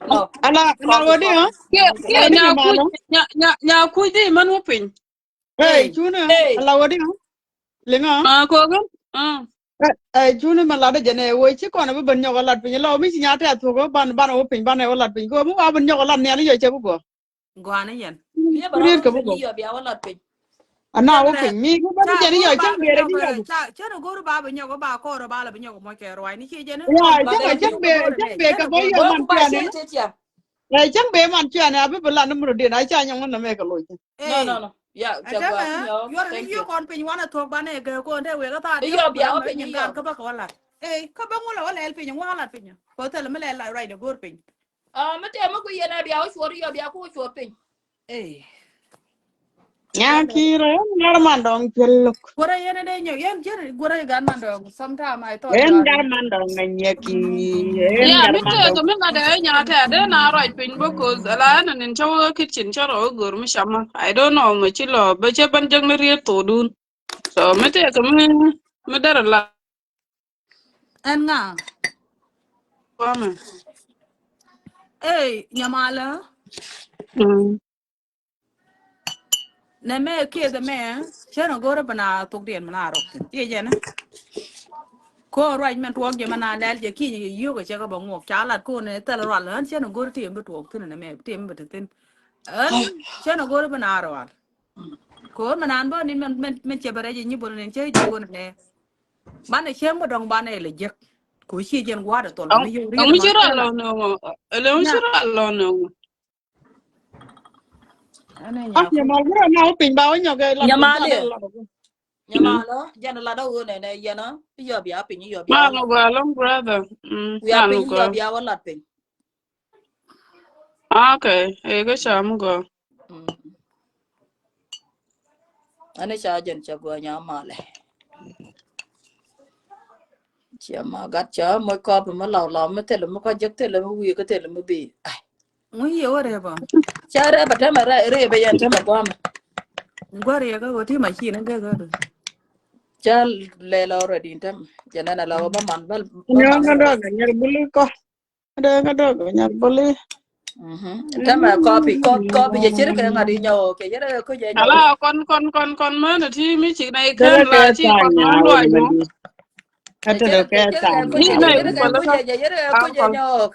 no Ala wodi ha. Ke Wodi nya ni ku malo. nya ku di man wo pin. Chuna eh ala wodi ha. Lenga. Ko gan. Chuna ma la de jene wo chi ko na ben nyoga lat pin lo mi si nya ta to go ban wo pin ban e wo lat pin ko mu wa ben nyoga lat ne ali yo che bu go. Gwana yen. ye baro Rir wo ka bu pe go. ni yo bi awala pe Ana wo Jadre pin mi ko ban cha jene yo guru chen ba ba bere nyo ni yo. ko cha no guru ba ba nyo ko ba ko ro ba la ba nyo ko mo ke roi ni chi je ne Ya kon ba kon de ba ni nyo ko guru chen ne be cha ka no bo guru yo go man ku ti ba ane. she te tia Chen be man ti ane abi bela no muro de na cha nyong na me ka lo. eh no ya ja go atama yo yor ni thank yo you kon pin wana to ba ne ge ko nde we ga ta dio yo ko bi bra awo ma pe nyin ni yo gan ka ba ko la ka ba mo la wala el pin wa la pin ko te le me le la rai de guru pin mate mo ku ye na bi awo shori yo bi ako shori pe eh Nya jadre ki re ngar man dong chelo. gura yen de nyo yen je gura gan man do sometime I thought you En are gar man dong nya ki en Ya gar mi man te dong. ko mi na de nya ta de na right pin bo ko la na nin chawo kitchen charo gur mi shama. I don't know mi chilo be che ban jang ri to dun. So mi te ko mi dar la en nga wa me. nyamala Mm. na me ke the me chero gore bana tok den mana rok ye je na ko right man tuok je mana lel je ki ye yo ko che ko bongo chala ko ne tel ro lan chero gore tim bu tuok tin na me tim bu tin en chero gore bana ro ko mana an bo ni men che bare je ni bo ne che je go ne man che mo dong ban e le je ko chi jen gwa de tol me yo ri Ang ma chira tela lo no. Ele un na chira lo no. ane Ah nya nya ko mal gura na wo pin ba wo nyoga lat pin ta nyamale de la. nyamalo jana la do ne ne ye na yo bi ape ni yo bi Ma awala no go long brother. we Na ape no ni yo go. bi awala pe Okay. E go sham go. ane cha jen cha go nyamale chia mà gắt chớ mỗi co mà lò mới thế là mới có giấc thế là mới vui cái thế là mới bị mu ye ore ba cha ra bata mà ra re bây giờ thì mà qua mà gware ga go ti ma chi na ga cha lê lo rồi đi thăm cho nên là lo ba Nya man ga rồi do ga nyar bulu ko. Ga do ga nyar bulu. thăm mà copy giờ chỉ cái ngà đi nhau cái giờ có giờ nhau Ala kon ma na ti mi chi na Dere ikan ke la chi ta kon nya ma lo wo ayo. mandi. giờ Atelo ke chỉ ta cái có nya Ni giờ wo na giờ ku cái pala có mandi. ka có giờ uncle. nhau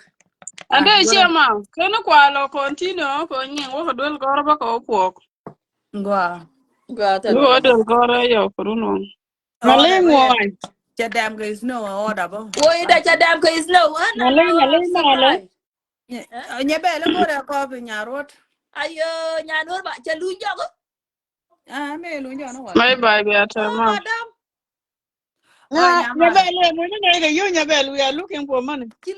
ah Ande gware chema, kene kwa lo continue ko nyen wo dwel goro ba ko pok. ngwa qua thế Wo rồi dwel goro yo kuruno. Ngale order we ngwan. cha dam ga is no order ba ôi đã cha đam cái slow anh là Ngale I'm male. surprised nye be le gore ko bi nyarot ayo nhà nuôi bạn cha lui nhau ah me lu jo no wa Bye bye be oh atema. madam o Nya nyamal be le mo ne ga yo nya be we are looking for money. ci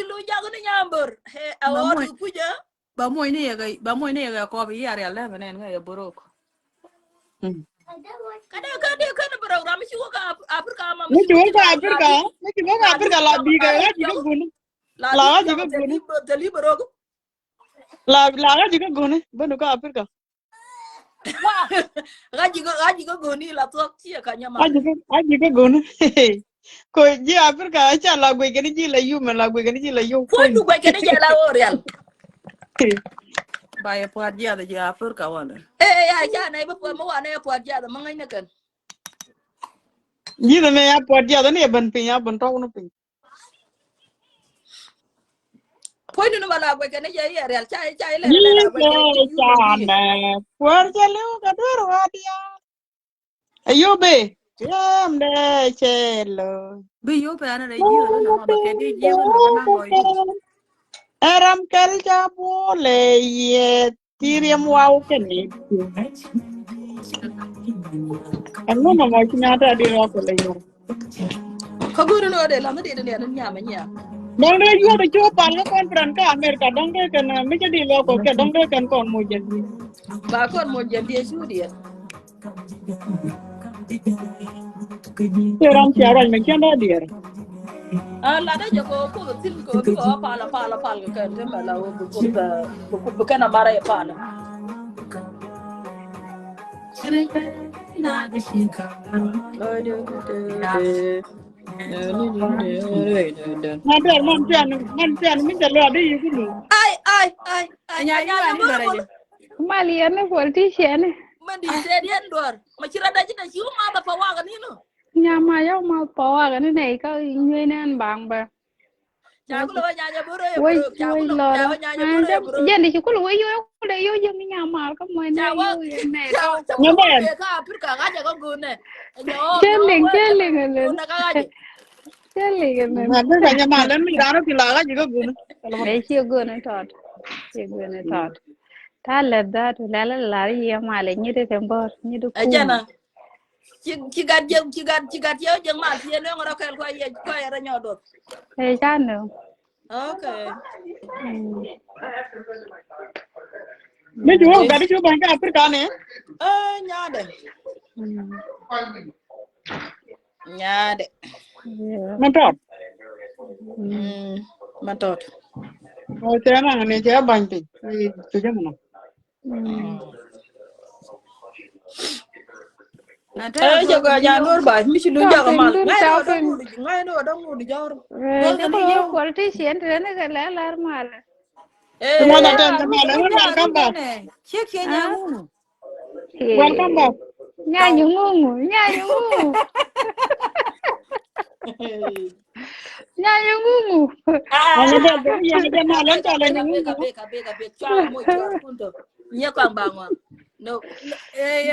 lu ja ko nyambur he ba moy awodu kuja ba moy ne ga ko bi yar yalla benen ga e borok kada kan program ci ko afrika ma Ni ci ju ko ci ka la Afrika, ni ju ka Afrika la bi ga ga ji ga gun. La ga ji ga gun. te libero ko La ga ji ga gun. Banu ka Afrika. gaji ko goni la to ci ka nyamale A ji ga gun. Ko ji Afrika cha la gwe ga ni ji la yu ma la gwe ga ni ji la yu ko kuin. du ko kene jela orial ba e par dia da ja fur ka wala ya ja na ba mo wa na po ja da mangai na kan Ji da me ya pot ya da ne ban pin ya ban to no pin. ko ni ma la ko kene je orial cha le la ko Dice je ci yu man bi Chana, fuerte leo que duero adia. Ayube, chamde chelo. bi yo pe ana re ji ga na ma ba ke di ji ga no na lo di Eram kel jabole ye tiriam wow kenit. Ang mo mga kinata di ro ko layo. Ko guru no de la me de ne nya ma nya. Dong de yo de cho pan ko kon pran ka Amerika dong de kan mi je di lo ko ke dong de kan kon mo je di. Ba kon mo je de su de. Ke ram ti ara me chen da di. La da je ko tin ko bi ko pa la ka de ma la o bu kana mara e pa la. Na de man chen mi je lo de yu ni. Ai Anya anya yu nya ani mo bara mo je. Malian politician man di se dien dor. Ma kira da ji da shi ma da fa wa ga ni no. nyama ya ma pawa ga ne ka nyenen bang ba Cha ko lo nya boro e woi boro. Cha ko woi lo lora nya boro e boro. jen di ku wo yo ku le yo je mi nyama ka mo ne yo ne ka Cha Nya ko ben. be ka pir ka ga ja ko gu ne. cheling Ko ne na ka ga ji. cheling ne Na de ka nya ma len mi da ro ti la ga ji ko gu. ne chi go ne tot chi go ne tot ta le da to la la la ye ma le ni de tembo ni de ku Ajana. Ci gat yo jeng ma ci no ngoro kel ko ya ra nyodo. e cha no Okay. Ni ju ga di ju ban ka Afrika ne. Nyade. Nyade. Man to. Matot. O te na ne je ban ti. Ti je mo. Ante go Jaga ni yo. janur ba mi ci lu jaga shopping mal. dun shopping Ngai no do ngudi jawr. Go je ko ni lo yo. politician de ne ga la la mal Mo da Eh, ten ka ma len welcome back. Che che nya ah ngu. Welcome back. Nyanyi ngungu, nyanyi ngungu, nyanyi ngungu. Anya de de ma len ta len ni. Kabe chwa mo chwa kunto. Nya kwang bangwa. No.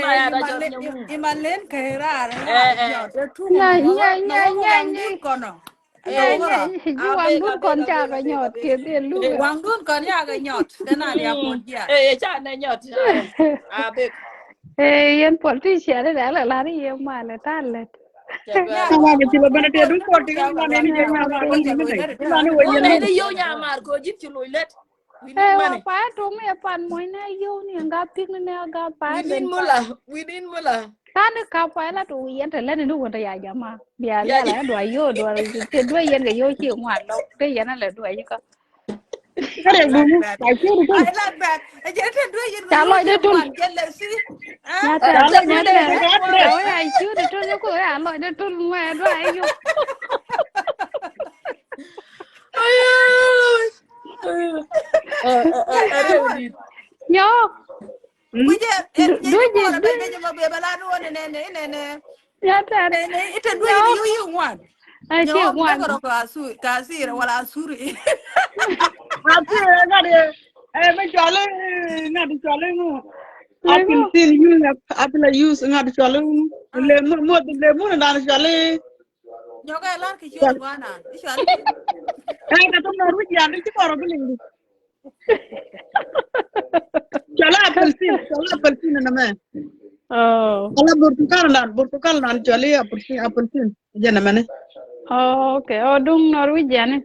Ma ya da jor nyamu. Imalen kaira ra yo de tu mo Nyanyi, no nyanyi, go wang nyanyi. dun kono. Do gora. Nyanyi, juang dun kon cha ka nyot ke de luga. Wang dun kon ya ga nyot. Kana dia pod ya. Cha na nyot. Abe. Yen politician de la la ni ye male talet. Jaga. Sama be ti lo bene te du ko ti Ya ma ga ne do ni je na nya ko ma ko len ja ni lo ne. da Ti ma ta. ne wo Go yen ne ni. de yo nya mar ko jit ci loy let. We need Wa money. pa to me pan mo na yo ni nga pik ne ga pa We need den pa. mula. We need mula. Kan ka pa la tu yen te le ni du ta ya jama. Bia Ya. le la do yo do te do yen ga yo chi ngwan lo. Te yen la do yi ka. Ka I de bu like mu. that. Ba ti ru tu. I like that. I just do it with Cha you lo de you tul. want get let's see. Huh? Nyata, Ta lo ni de nyata. ba ka tre. Cháu ai chưa được tôi nó cười à lội được tôi ngoài đoài vô. Yeah, I would. Nhớ, We just đuôi you gì more đuôi. about get you be bala no ne. Nyata, It do nhớ. you want. Ai chịu No, me da ngoan. ko ka su wala suri. A ti ga de me chole na di chole mu. Lấy Apil không? sin yu na apil use na di chole mu. Le mu na di chole. Yo ga lar ki cholo gwana. Ishwali ki. Ka to na ru ya ni ti ko ro bi. Chole apil sin na me. Ờ, Ala Portugal nan chole apil sin. Je na me ne. ok, đúng Norwegian.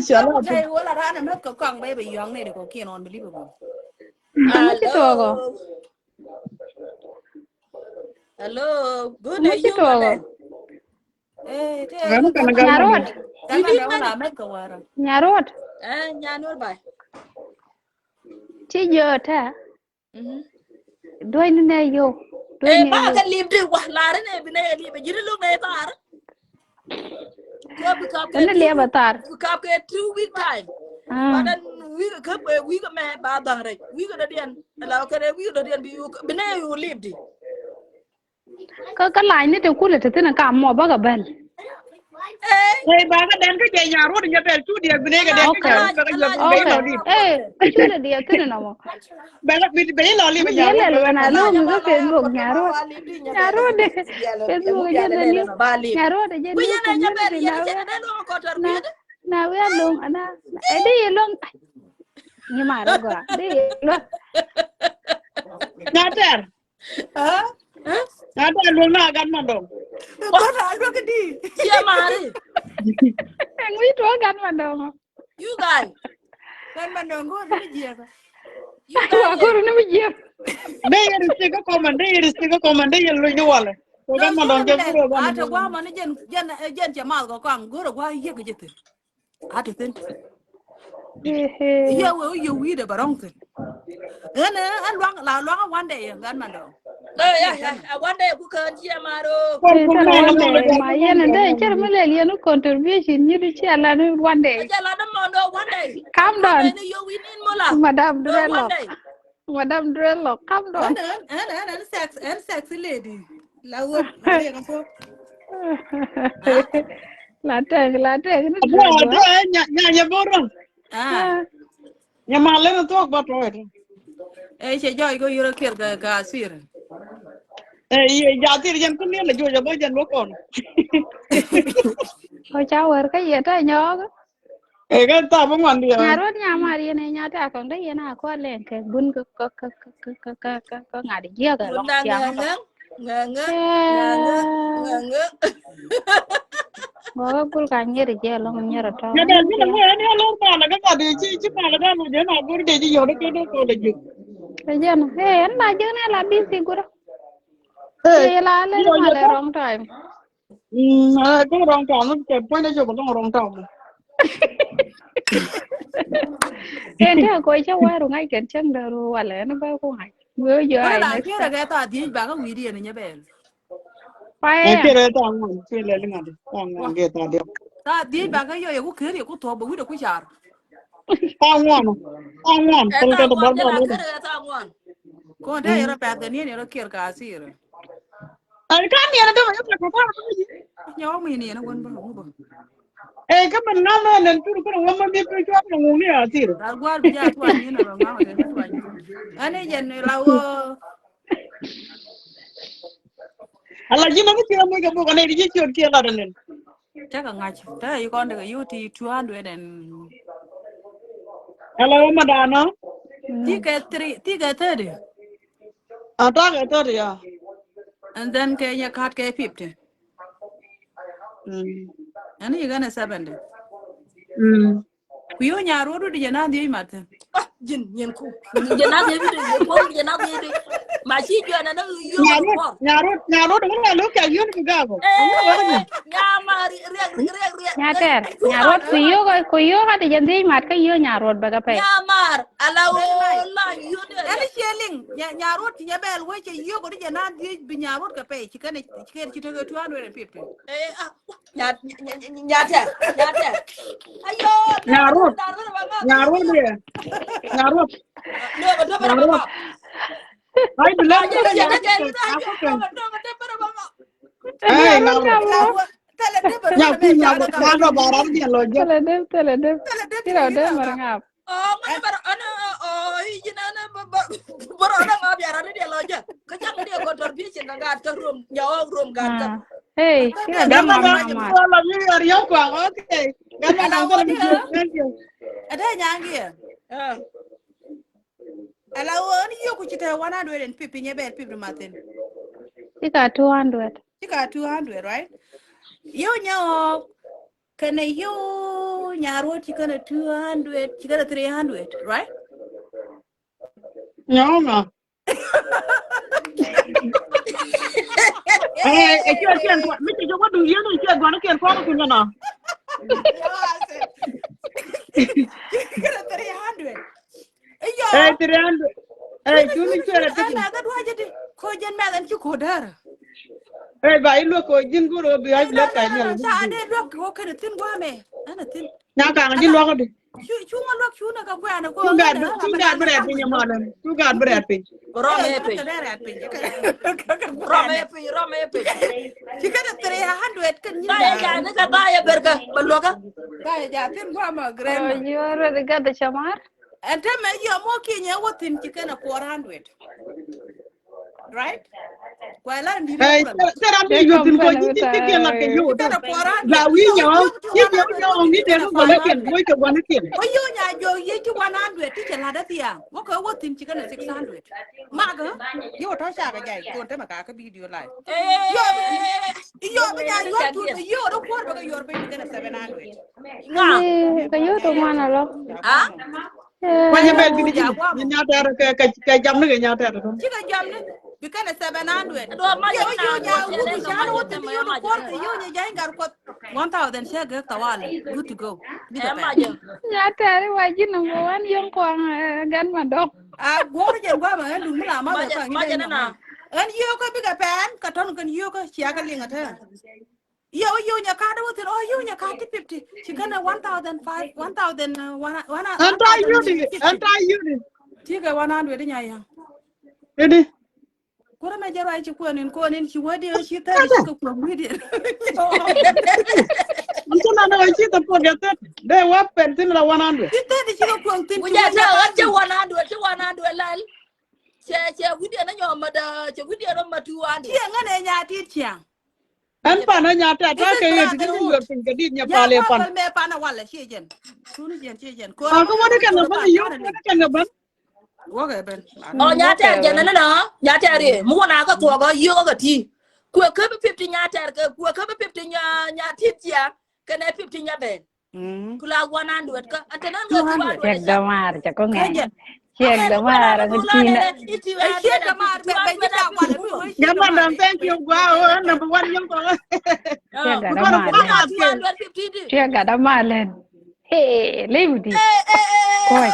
Chole Ko apil. tai wala rana me ko kong baby young ne ko kin unbelievable. Chẳng có chết tuột à? Hello. Hello. Good Không có day chết you tuột à? man. Te Ga ko mu kana gana ga Nhà na. rốt, We gana need da money. wala me ko wara. nhà rốt. Nyanur ba. Chỉ giờ thế. Đuôi nó vô. Đuôi nó Ba vô. ka libdi wa la ne bi ne li be jiri lu ne tar. Ko bi kap ke Nó lia bà tạt. 2 week time. À, Badan we ka we ka me ba dang re. We ka dien. La ka re we ka dien bi ne you libdi. cái lại nó đều cút lại thế nào cả mò bác ở bên. Hey, ba ka den ka je nya ru de pel tu de bi ne ga den Ok, ka ja ka yo be ok. lo di. Ê, chú là địa thế nào mà. Be lo li Nó be nya dễ ru là ba luôn ka à na. luôn Nya cái ba la Facebook ko nhà ma rồi. wa libdi nya Nhà be rồi la đi. mu Facebook ya cái le dân le new. ba libdi. Nhà rồi để dân We new ya nya be community ya nào che á. de lo ko tar bi Na na we luôn anh ấy đi luôn. Nhưng mà đâu có. Đi luôn. Na ter. Huh? Ada lu na gan mandong. But I look at it. Chia mari. Ngui to gan mà đâu. You guys. Then man don't go to the jail. You Wa ko guys. ni mi je. Dai ya riste ko komen, dai ya riste ko komen, dai ya lu ni wala. Ko No, gan mandong je buro ba I to go man jen Jamal go kang go go ye go jete. I to think. Yeah, well you weed about uncle. And long one day gun man do. Yeah. One day ku kan chia maro. ko Tara na la one mo la day ma yen nda char mele lienu contribution ni di chala ni one day. Ajala na mondo one day. Calm down. Ni yo winin mola. Madam No one Drellock. day. Madam Drellock, calm down. And sexy lady. La wood, Maria go. La teg ni bo Drellock. da nya buro. Ah, Nya ma le to ba to. she joy go you're a kill ga sir. Ye ja ti jen kun ne la jo ja bo jen bo kon. Ko chawer ka yeta nyog. Ga ta bo ngan dia. Nyarot nyamari ne nyata ko nda yena ko len ke bun ko ngadi je ga long Bunda tiang to. nganga. Go pul ka nyeri je long nyero to. Ya da ni la mo ne lo ba la ga di chi ma la da mo je na bur de ji yo de ko ko le ju. Jen en la je ne la busy gura. Eh, Ye la le yo ma yo le to. wrong time. Ko rong ta no ke point de jo ko rong ta. En te ko cha wa ru ngai ken chen da ru wala ne ba ko ngai. Go yo What ai I next hear time. a get a deal back a weedy and in your bell. Pa Ke em. re ta ngan, ke le ngan di. Ta ngan ge ta de. That deal back a yo, you carry a good top, but we don't push out. Ta ngan. Ta ngan, pul Eta ke to ngwan bar ba jela le. kare eta ngwan. Go on, there, you're a path and you're a kill casir. Ai ka ni na de ma ta ko ta. Your meaning and one bumble. Ka man na na nan tu ko wa ma de pe ko ta ngu ni a tir. I'll go out with that one, you know, mamma, and one. And again, Law. Ala ji ma ti mo ga bo ko ne di chi ot ke la den. Check a match. There you go on the UT 200 and Ala ma da na. Tiga 30. A ta ga ta ya. And then Kenya card K50. And you're gonna 70. We own your road to Yanadi, Martin. Jin yen ku. Jena de bi de ko jena de bi. Ma shi jo na yo Nyaro ko. nyaro de la lo ka yo ni ga go. Ya mari re. Nyater. Nyarot ku yo ka de jandi mat ka yo nyarot ba ka pe. Ya mar ala Very nice. la yo de. And it's yelling, Yarot, Yabel, which you go to Yanadi, Binyarot pay. She can take 250. Nyata. Ayo. Nyaro Darbar nyaro de. Nyaro No, do para nyaro. mama. Ai bi le Ma ko je ta je nyaro de ko. ke ta Ako je. ken. Do para mama. Ai Nyarot nyaro. nyamo. Tell a dipper, Nya ku nya Jala ba do ba ra di lo je. Tele de. Tell a dipper, Tira you de know. marangap. Oh, mana bara ana hijina na bara ana ngabi ara dia loja. Kajang dia contribution ga ta room nyawa room ga ta. Hey, tira de Gama da mama. ko la ni ar yo ko. Okay. Gama da ko la mi je. Thank you. And then Yangi. Allow only you could tell 150 in your bed, people, Martin. Tika 200. You got 200, right? You know, can you Yarot, you got a 200, you got a 300, right? Nyama. Ke ken ko mi je ko du ye ni ke go na ken ko ko na. You got a 300. Yo, Tirando. Tu mi ke ra te. I'm not going to Kojan Melon, you could her. Ba ilu ko jin go ro bi ai le ka ni la. No, I did look, what kind of thin woman? And a thin. Na ka ngi lo ko di. You look, you know, go and go. Tu ga bre pe ni ma lan. Tu ga bre pe. Rome pe. You got a 300, can you? Ya ne ka ba ya berka baloga. I think I'm a Oh, grandma. you already got the chamar? And tell me, you're more Kenya, what in chicken a 400, right? quay lại đi Hey, luôn tera Che mi yo tin ko compare ji with ti ke la ke yo cái do. đó quả ra La được wi yo nyo, yo ji chu yo anh yo đuổi ngi đi de cái ko là le five ken, hundred wo ke wan ken. ôi yo nhà yo ye chu 100 thì chỉ là đất tiền wo cái wo tin chỉ cái là 600 mà cái yo đó sao cái vậy còn thế mà cả cái video lại yo yo bây giờ yo tu yo đó qua cái yo bây cái là 700 nga cái yếu tố mà nó lo ya a qua mà Wa ya nya ya bel bi tu ni ya jin. qua Ni mà nya ta ke jam ne nya ta do. chỉ cái jam này bị cái là 700 do ma yo jana yo na do nhà wo chele cái ka ma sao wo tin jana ma yo ya đó ma qua jana cái yo nhà dai ngar ko 1000 share cái tawal good to go đi e cái ma pen jana nhà trẻ qua chứ number one yung quang gan mà đông à bố nó jen qua mà anh đừng làm mà qua như ma đây jana nhỏ na mày anh yêu cái bị cái pen cái thằng cái yêu cái chia cái liền à thế yo nhà cá đó thì yo nhà cá thì 50 chỉ cần là 1005 Anta yu ni, 1050 anta yu ni. thì cái 100 đấy nhá ya Ini. cô mà giờ ai chỉ cô nên chỉ quay đi chỉ thấy chỉ có cùng đi Unsa na na chi ta po gete. De wa pen tin la 100. chỉ thấy chỉ có cùng tin chỉ wuja quay ta nhà wa cá che gì wana do lal che video na yo ma da che video no ma tu chỉ ande nghe này nhà thì chàng An pa na nya ta this ta is ke ye ti ni brotherhood yor pin ke di nya pa nhà le qua pan. bên mẹ pana wala chỉ jen sunu jen chỉ jen cô Ma ra ko mà woni cái kan cô na ra ban pan yu, pana đi woni kan na ban. wo cái bên o nya ta okay jana na nya ta re mu na ka to ga yo ga ti ku ka be 50 nya ta ka ku ka be 50 nya ti tia ka na 50 nya be ku la 100 ka atanan ga 200 check 200 the sha mar cho có cái ngày jen check okay the mu na mar ka cái du la chi le nó le iti ai wa shit da da 50 mar be be 200 ni da ta wala 50 bi mu wo shit da Yaman mar dan be thank be you be wow be be number 1 yung ko. check ah the Ko na mar ko mu lên na na ke. 250 di check the mar lên hey leave đi eh coi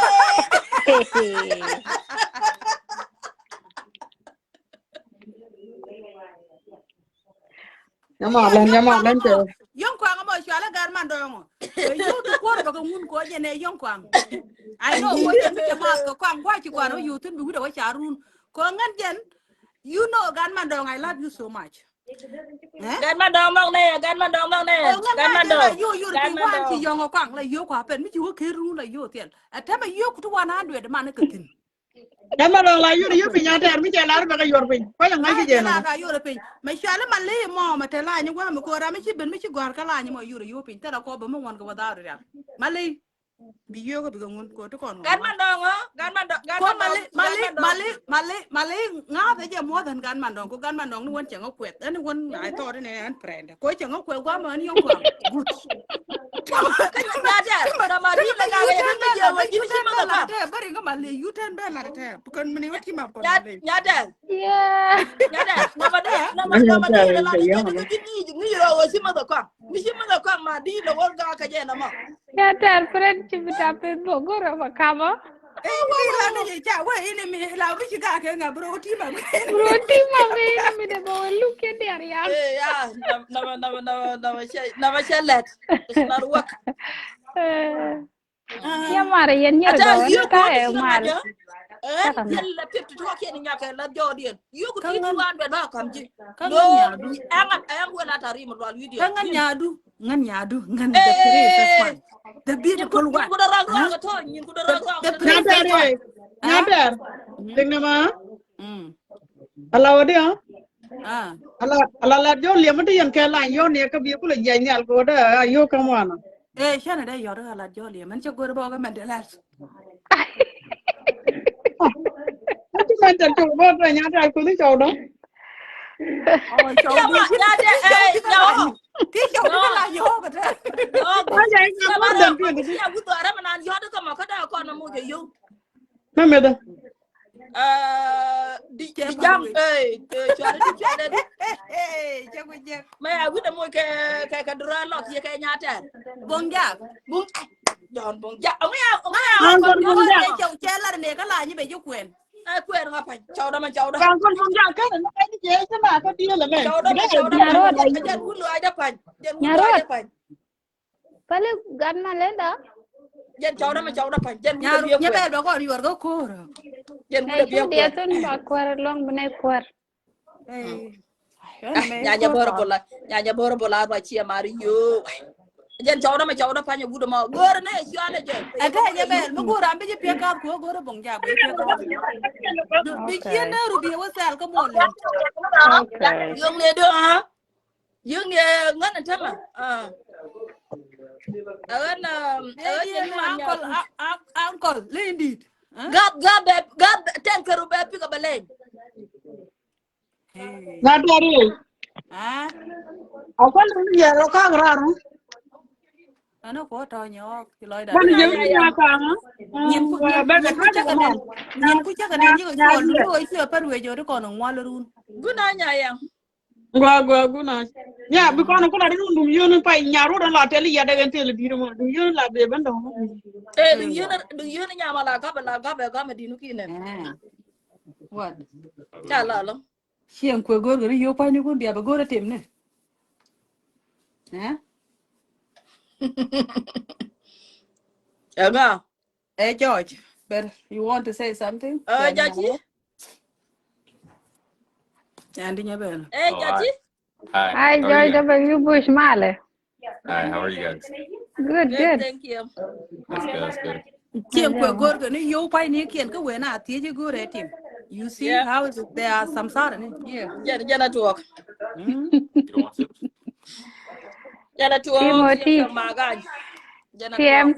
eh Yaman lan ke. yon kwang mo shala gar man do ngo ko yu to ko ba ko mun ko je ne yon kwang I know ko jen mi te mas ko kwang kwa chi kwano yu tin bi do cha run ko ngan jen you know gan man do I love you so much eh gan ma dong mong ne gan ma dong mong ne o ngan gan ma ma je la dong yu pi gan ma wan chi dong yon kwang la yu kwa pen mi chi wo ke run la yu tiel ata ma yu ku to 100 man ka tin Yaman la yu pin ya ter mi je la ba ka yor pin. Ko yang la ngai ke je je la no. ka yu re pin ma shala man le mo ma te la ni wa ma ko ra mi chi ben mi chi gor ka la ni mo yu pin te la ko ba mo wan ko wa da ra ma le bi yo ko bi ko ngun ko to kon gan ngwa ma dong á gan ma dong gan ko ma dong gan ma dong mali nga de je mo than gan man dong ko gan man dong ni won chengo kwet ani won ai to ne an prende ko chengo kwet gwa ma ni yon kwang gut cái nhà trẻ kama nó mà đi là yu ngà cái ten cái be la giờ be mà chỉ yu chỉ ten mà be được la không te bari nga mali yu ten be la te bukan mani wati ma kon nhà mali nhà trẻ yeah nhà trẻ eh nó mà đi là cái giờ nó chỉ nghĩ rồi chỉ mà được không mi chỉ mà được không mà đi là quên cái giờ nó mà ya ter friend ci bitape bogoro ba kama eh la ne je cha wa ile mi la bi ga ke nga bro ti ma roti mame ini mi de bawa look at der yang eh ya nó mà chơi lẹt it's not work ya mare yen nyer ata go yo na ko ka ni e siga mal ngaja eh chaka no tel la pip to ke ni nyaka la jodien yo ko ti kangan 200 ba kam ji lo kangan nyadu anga ayam wala tari mo wal video kangan nyadu ngan the creative eh one the beautiful nyin one ko da rag huh? rag to nyin ko da rag rag The to Na ne princess one ter na huh? ter. Mm. Ding na ma. Mm. Ala wadi ha. Ah. Ala la jo le mati yan ke la yo ne ka bi ku le je nyal ko da yo ka mo ana. Eh, shana da yoro ala joli man che gor boga man de las. Ko man tan to bo to nya ta ku ni cho do. Oh, show ya di ma ti ya de show eh di yo kala ni. Ti show di yo kala yo ga da. yo Ba ja ka ya mo bara dan ma tu ku ni. ya gu do ara man yo de ko ma ka da ko na mo je yo Na me da. di Che jam parwe. chware di chware Eh, che go je. ma ya gu de mo ke dura lo ki ke nya ta Bonja. bung John bung ja ông Nga ya ma ai An ko kon kon ko mo yo ja. de mo show che la ne kala ni be ju kwen. ai quên nga phải cháu đó Kan kon mo ja ka na ni je ta ba ka di la me. Gre cháu đó di mà na Nyarod, la cái yo. dân quân loại đó phải dân quân loại nyarod, đó phải pale gan malenda. dân cháu đó phải dân quân được Nyaru bia nya quên be do ko yor go ko. dân quân Eh, được bia shu dia quên tun ba kwar long bene kwar. Eh. Ana me nhà ko bor to. bola nhà bor bola ba chia mari yo jen chawda ma chawda panya gudu ma gor na shwale jen Aga ya bel bu gura ambe je pia ka ko gura bong ja be pia ka bi chien na ru bi wa sal ka mo len Okay. yung ne do ha yung ne ngana tama agan e jen di man ya uncle lendit gab tankeru be pi ka balen hey Gadwari. ah Akwai da ya ro ka graru. ano ko to nyo ki loy da Wani de ya je ya ni ya na ka ha. nyen ku Wa ba ga ta ga ma. nyen ku cha ka ne ji ko Ya chol ji. lu ko chi pa ru jo ko no ngwa run guna nya ya Gwa guna. Ya bi kono kula dum dum yonu pa nyaru dan la tele ya daga tele bi mo dum yonu la be ban do. du yuna nya mala ka bala ka be ka medinu kinen what cha la lo chien ku gor gor yo pa ni ku bia ba gor tem ne eh nga hey George but you want to say something jaji and nya bel Oh, jaji hi. Hi, How are Joy, you the guys? baby bush male. Hi, how are you guys? Good, good good. thank you That's good, that's good. chien ku Hello. gor gor ni yo pa ni kien ka we na ti ji gor etim you see yeah how is it there are some sort of yeah jana tuok You don't want to? jana tuok Timothy, ya magaj jana tuok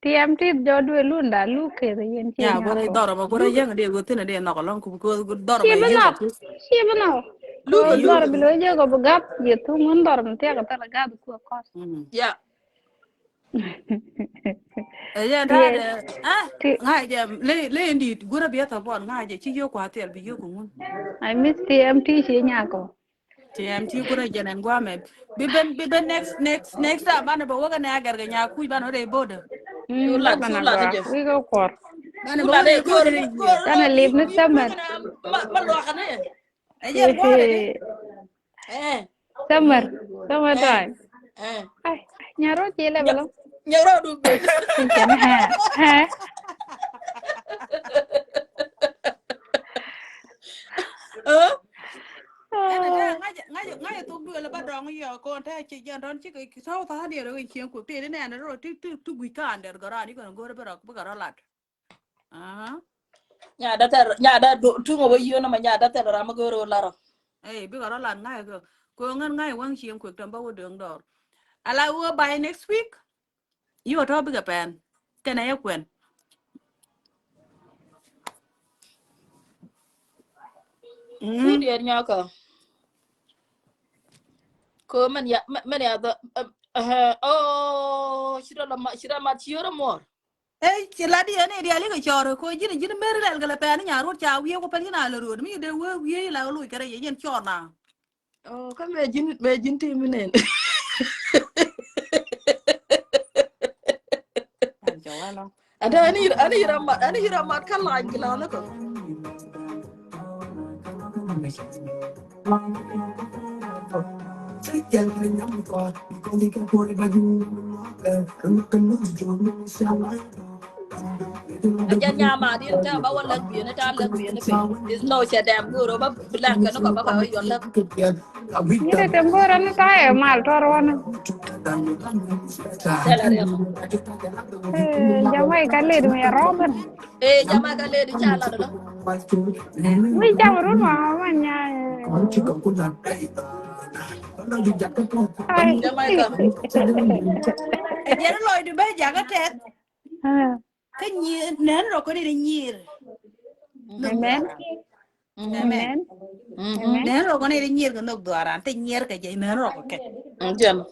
TMT, Jodu Lunda, Luke, the Yen ya gora Chinyako. doro ma gora yang de go tin de no kolon ku ko doro ma yo Shibano, ko Shibano. luga Ko yo dor luga bilo jego bugat, yitu ngundor mtiaga talaga ku kos. ya ya da T de ah ngai je le ndi gora bi ta bon ngai je chi yo ko atel bi yo ko mun I miss TMT Chinyako. TMT gora jenen gwa me bi ben next time bana ba waga na gar ga nya ku bana re bodo chula de Labanaga, je we go for. bana ba chula waga de go gor re gor ye lo Tana bi live ni bi summer. gana ma lo khane ayer gore de eh Summer eh time. eh Ay, nyaro chile nya balo. nyaro du be Pinchen ha. ena ta Oh, ngai to du la ba dong yo ko ta chi jan don chi ki so ta de ro chi ku te ne na ro tu gui ka ander gara ni ko gore ba ba gara lat ah nya da tu ngo yo na ma nya da ter ra ma goro la ro eh bi gara lat ngai ko ngan ngai wang chi ku tam ba wo dong dor ala wo by next week you to bi ga pen kana ya kwen tu mm de nya ka ko man ya da oh shira ma chioro mo eh chi la di ne di ali ga choro ko jini jini mer la ga la pen nya ro cha wi ko pen na lo ro mi de wo wi la lu kare yen chona oh ka me jin ti minen an jawala ada ani ramat kan lain gila na ko aja nyama din ta ba wala bi na ta la bi na pe is no cha dam goro ba blan ka no ka ba ka yo la nyine tembora na tayo mal torwana. ta la re Jamai kalir me Robin. e jama ka le di cha la do Mi jamrun ma manya. Ay. jama ka e jere loy du be jaga tet ka nyir nen ro ko ni nyir nok Amen. dwara amen Amen. Amen. nen ro ko ni nyir ko nok dwara te nyer ka je nen ro ko ke jam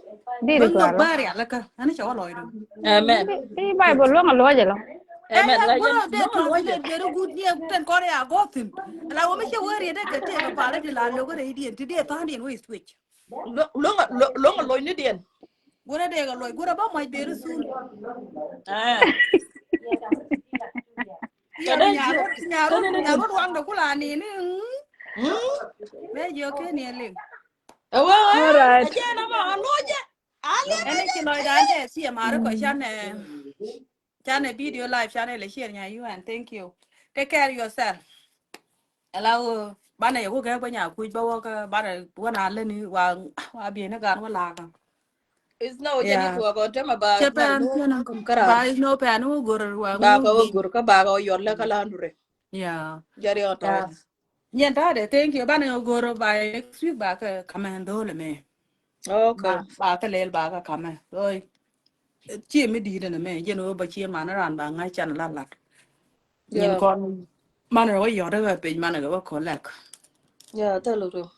Diri bang ko nok alo. bari ala ka ani chawa loy du amen Di Bible lo ngalo aja lo. amen ya la jan goro de lo lo je translate very good ye ten ko ya gotin ala wo me che wori de ke te ka pala de la lo ko de di ti de ta ni we switch lo ni dien gora de ga loy gora ba mai beru sun ah ya ro kada kada nyaro wang da kula ni ni me yo ke ni le awa All right. aja na ma lo je ale ene ki loy da de si ma ro ko chane video live chane le share nya you and thank you take care yourself allow bana yo ko ga ba nya ku ba wa ka bana wana le ni wa bi na ga wa la ka It's no jadi Yeah. gua ko tema ba ngari Japan, no you know, karan. ba is no pan who go wa Ba who ko be. gur ka ba ko yor la kala ndure. Yeah. Jari on toy. Yeah. Yen ta de thank you. Ba ne go by next week ba ka come do le me. Okay. Ba ka lel ba ka come. Oi. Chi mi di de me, you know, ba chi ma na ran ba ngai chan la la. Nyen Yeah. con man ro yo de pe man ga ko lek. Yeah, tell you.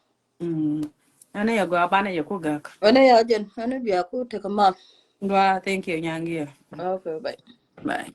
Ane ya go ba ne ya ko ga. Ane ya jen, ane biya ko take a month. Go thank you nyangi. Okay, bye. Bye.